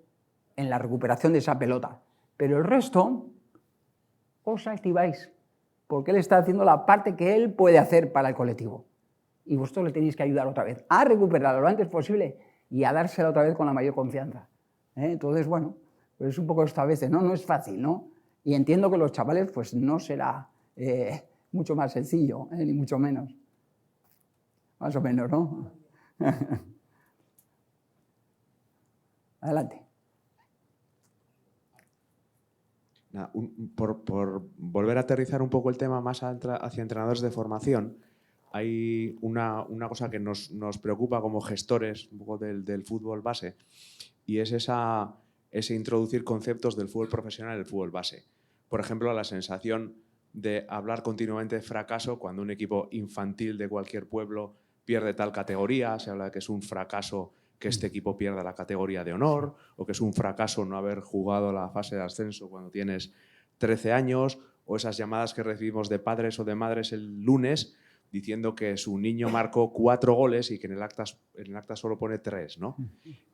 en la recuperación de esa pelota. Pero el resto, os activáis, porque él está haciendo la parte que él puede hacer para el colectivo. Y vosotros le tenéis que ayudar otra vez a recuperarlo lo antes posible y a dársela otra vez con la mayor confianza. Entonces, bueno, pues es un poco esto a veces, ¿no? No es fácil, ¿no? Y entiendo que los chavales, pues no será mucho más sencillo, ni mucho menos. Más o menos, ¿no? Adelante. Nada, por volver a aterrizar un poco el tema más hacia entrenadores de formación, hay una cosa que nos preocupa como gestores un poco del fútbol base y es ese introducir conceptos del fútbol profesional en el fútbol base. Por ejemplo, la sensación de hablar continuamente de fracaso cuando un equipo infantil de cualquier pueblo pierde tal categoría, se habla de que es un fracaso que este equipo pierda la categoría de honor o que es un fracaso no haber jugado la fase de ascenso cuando tienes 13 años o esas llamadas que recibimos de padres o de madres el lunes diciendo que su niño marcó 4 goles y que en el acta solo pone 3, ¿no?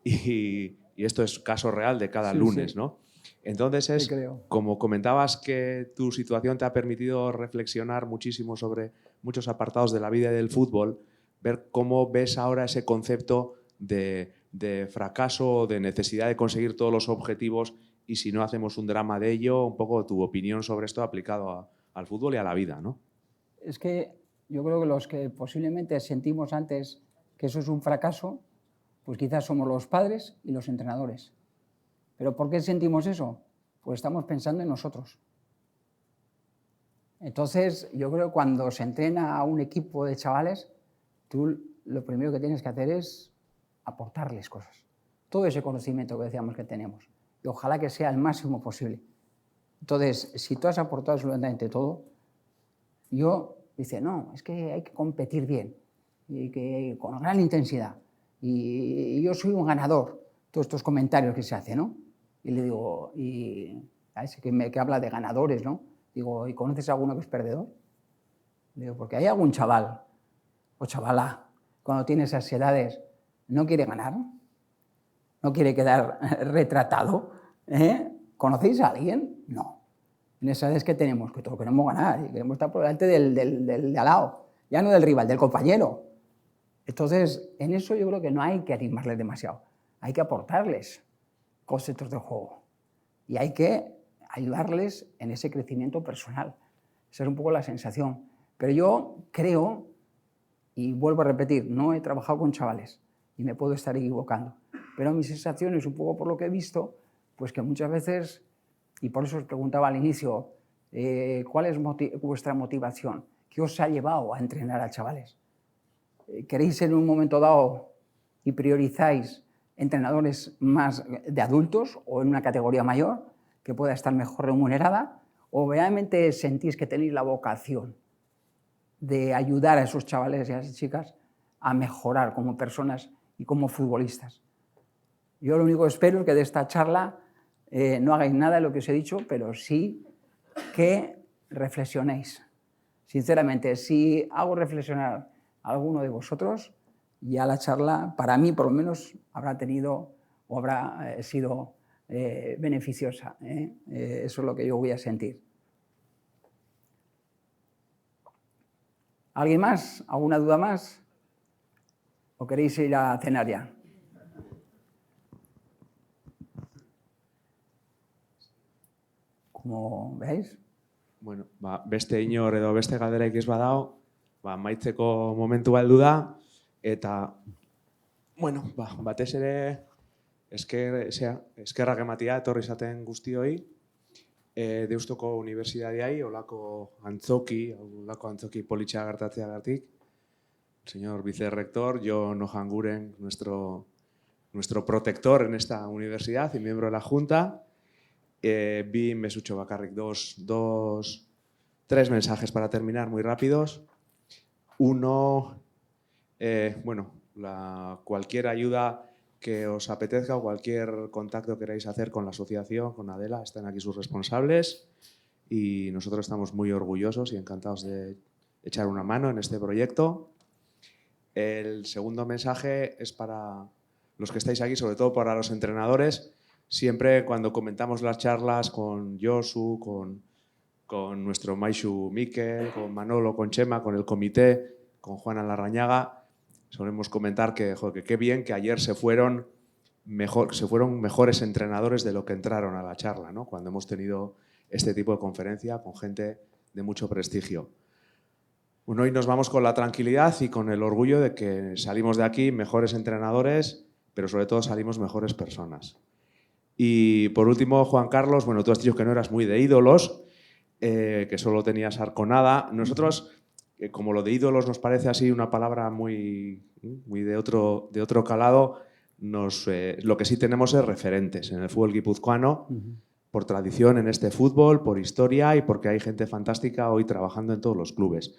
Y esto es caso real de cada lunes, sí. ¿no? Entonces, como comentabas que tu situación te ha permitido reflexionar muchísimo sobre muchos apartados de la vida y del fútbol, ver cómo ves ahora ese concepto de fracaso o de necesidad de conseguir todos los objetivos y si no hacemos un drama de ello, un poco tu opinión sobre esto aplicado al fútbol y a la vida, ¿no? Es que yo creo que los que posiblemente sentimos antes que eso es un fracaso, pues quizás somos los padres y los entrenadores. ¿Pero por qué sentimos eso? Pues estamos pensando en nosotros. Entonces, yo creo que cuando se entrena a un equipo de chavales, tú lo primero que tienes que hacer es aportarles cosas. Todo ese conocimiento que decíamos que tenemos. Y ojalá que sea el máximo posible. Entonces, si tú has aportado absolutamente todo, dice, no, es que hay que competir bien, y que con gran intensidad. Y yo soy un ganador. Todos estos comentarios que se hacen, ¿no? Y le digo, a ese que habla de ganadores, ¿no? Digo, ¿y conoces a alguno que es perdedor? Le digo, porque hay algún chaval o chavala, cuando tiene esas edades, no quiere ganar, no quiere quedar retratado. ¿Conocéis a alguien? No. En esas edades que tenemos, que todos queremos ganar y queremos estar por delante del de al lado, ya no del rival, del compañero. Entonces, en eso yo creo que no hay que animarles demasiado, hay que aportarles conceptos del juego y hay que ayudarles en ese crecimiento personal. Esa es un poco la sensación. Pero yo creo, y vuelvo a repetir, no he trabajado con chavales y me puedo estar equivocando, pero mi sensación es un poco por lo que he visto, pues que muchas veces, y por eso os preguntaba al inicio, ¿cuál es vuestra motivación? ¿Qué os ha llevado a entrenar a chavales? ¿Queréis en un momento dado y priorizáis entrenadores más de adultos o en una categoría mayor que pueda estar mejor remunerada? ¿O realmente sentís que tenéis la vocación de ayudar a esos chavales y a esas chicas a mejorar como personas y como futbolistas? Yo lo único que espero es que de esta charla no hagáis nada de lo que os he dicho, pero sí que reflexionéis. Sinceramente, si hago reflexionar a alguno de vosotros, ya la charla, para mí por lo menos, habrá tenido o habrá sido beneficiosa. Eso es lo que yo voy a sentir. ¿Alguien más? ¿Alguna duda más? ¿O queréis ir a cenar ya? Como veis. Bueno, beste inor edo beste galderaik ez badao, amaitzeko momentua heldu da, eta, bueno, batez ere eskerrak ematia etorri izaten guztioi, Deustoko Unibertsitateai olako antzoki politxa gertatzeagatik. Señor vicerrector, Jon Ojanguren, nuestro protector en esta universidad y miembro de la Junta. Bi mesutxo bakarrik, tres mensajes para terminar muy rápidos. Uno, cualquier ayuda que os apetezca o cualquier contacto que queráis hacer con la asociación, con Adela, están aquí sus responsables y nosotros estamos muy orgullosos y encantados de echar una mano en este proyecto. El segundo mensaje es para los que estáis aquí, sobre todo para los entrenadores. Siempre cuando comentamos las charlas con Josu, con nuestro Maixu Mikel, con Manolo, con Chema, con el comité, con Juana Larrañaga, solemos comentar que qué bien que ayer se fueron mejores entrenadores de lo que entraron a la charla, ¿no? Cuando hemos tenido este tipo de conferencia con gente de mucho prestigio. Bueno, hoy nos vamos con la tranquilidad y con el orgullo de que salimos de aquí mejores entrenadores, pero sobre todo salimos mejores personas. Y por último, Juan Carlos, bueno, tú has dicho que no eras muy de ídolos, que solo tenías Arconada. Nosotros, como lo de ídolos nos parece así una palabra muy de otro calado, lo que sí tenemos es referentes en el fútbol guipuzcoano, por tradición en este fútbol, por historia y porque hay gente fantástica hoy trabajando en todos los clubes.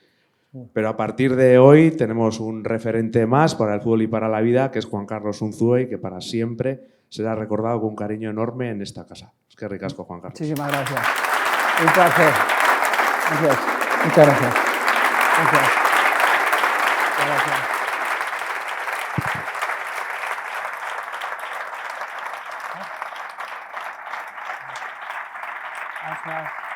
Pero a partir de hoy tenemos un referente más para el fútbol y para la vida, que es Juan Carlos Unzué, que para siempre será recordado con un cariño enorme en esta casa. Es que ricasco, Juan Carlos. Muchísimas gracias. Un placer. Gracias. Muchas gracias. Gracias. Gracias. Gracias.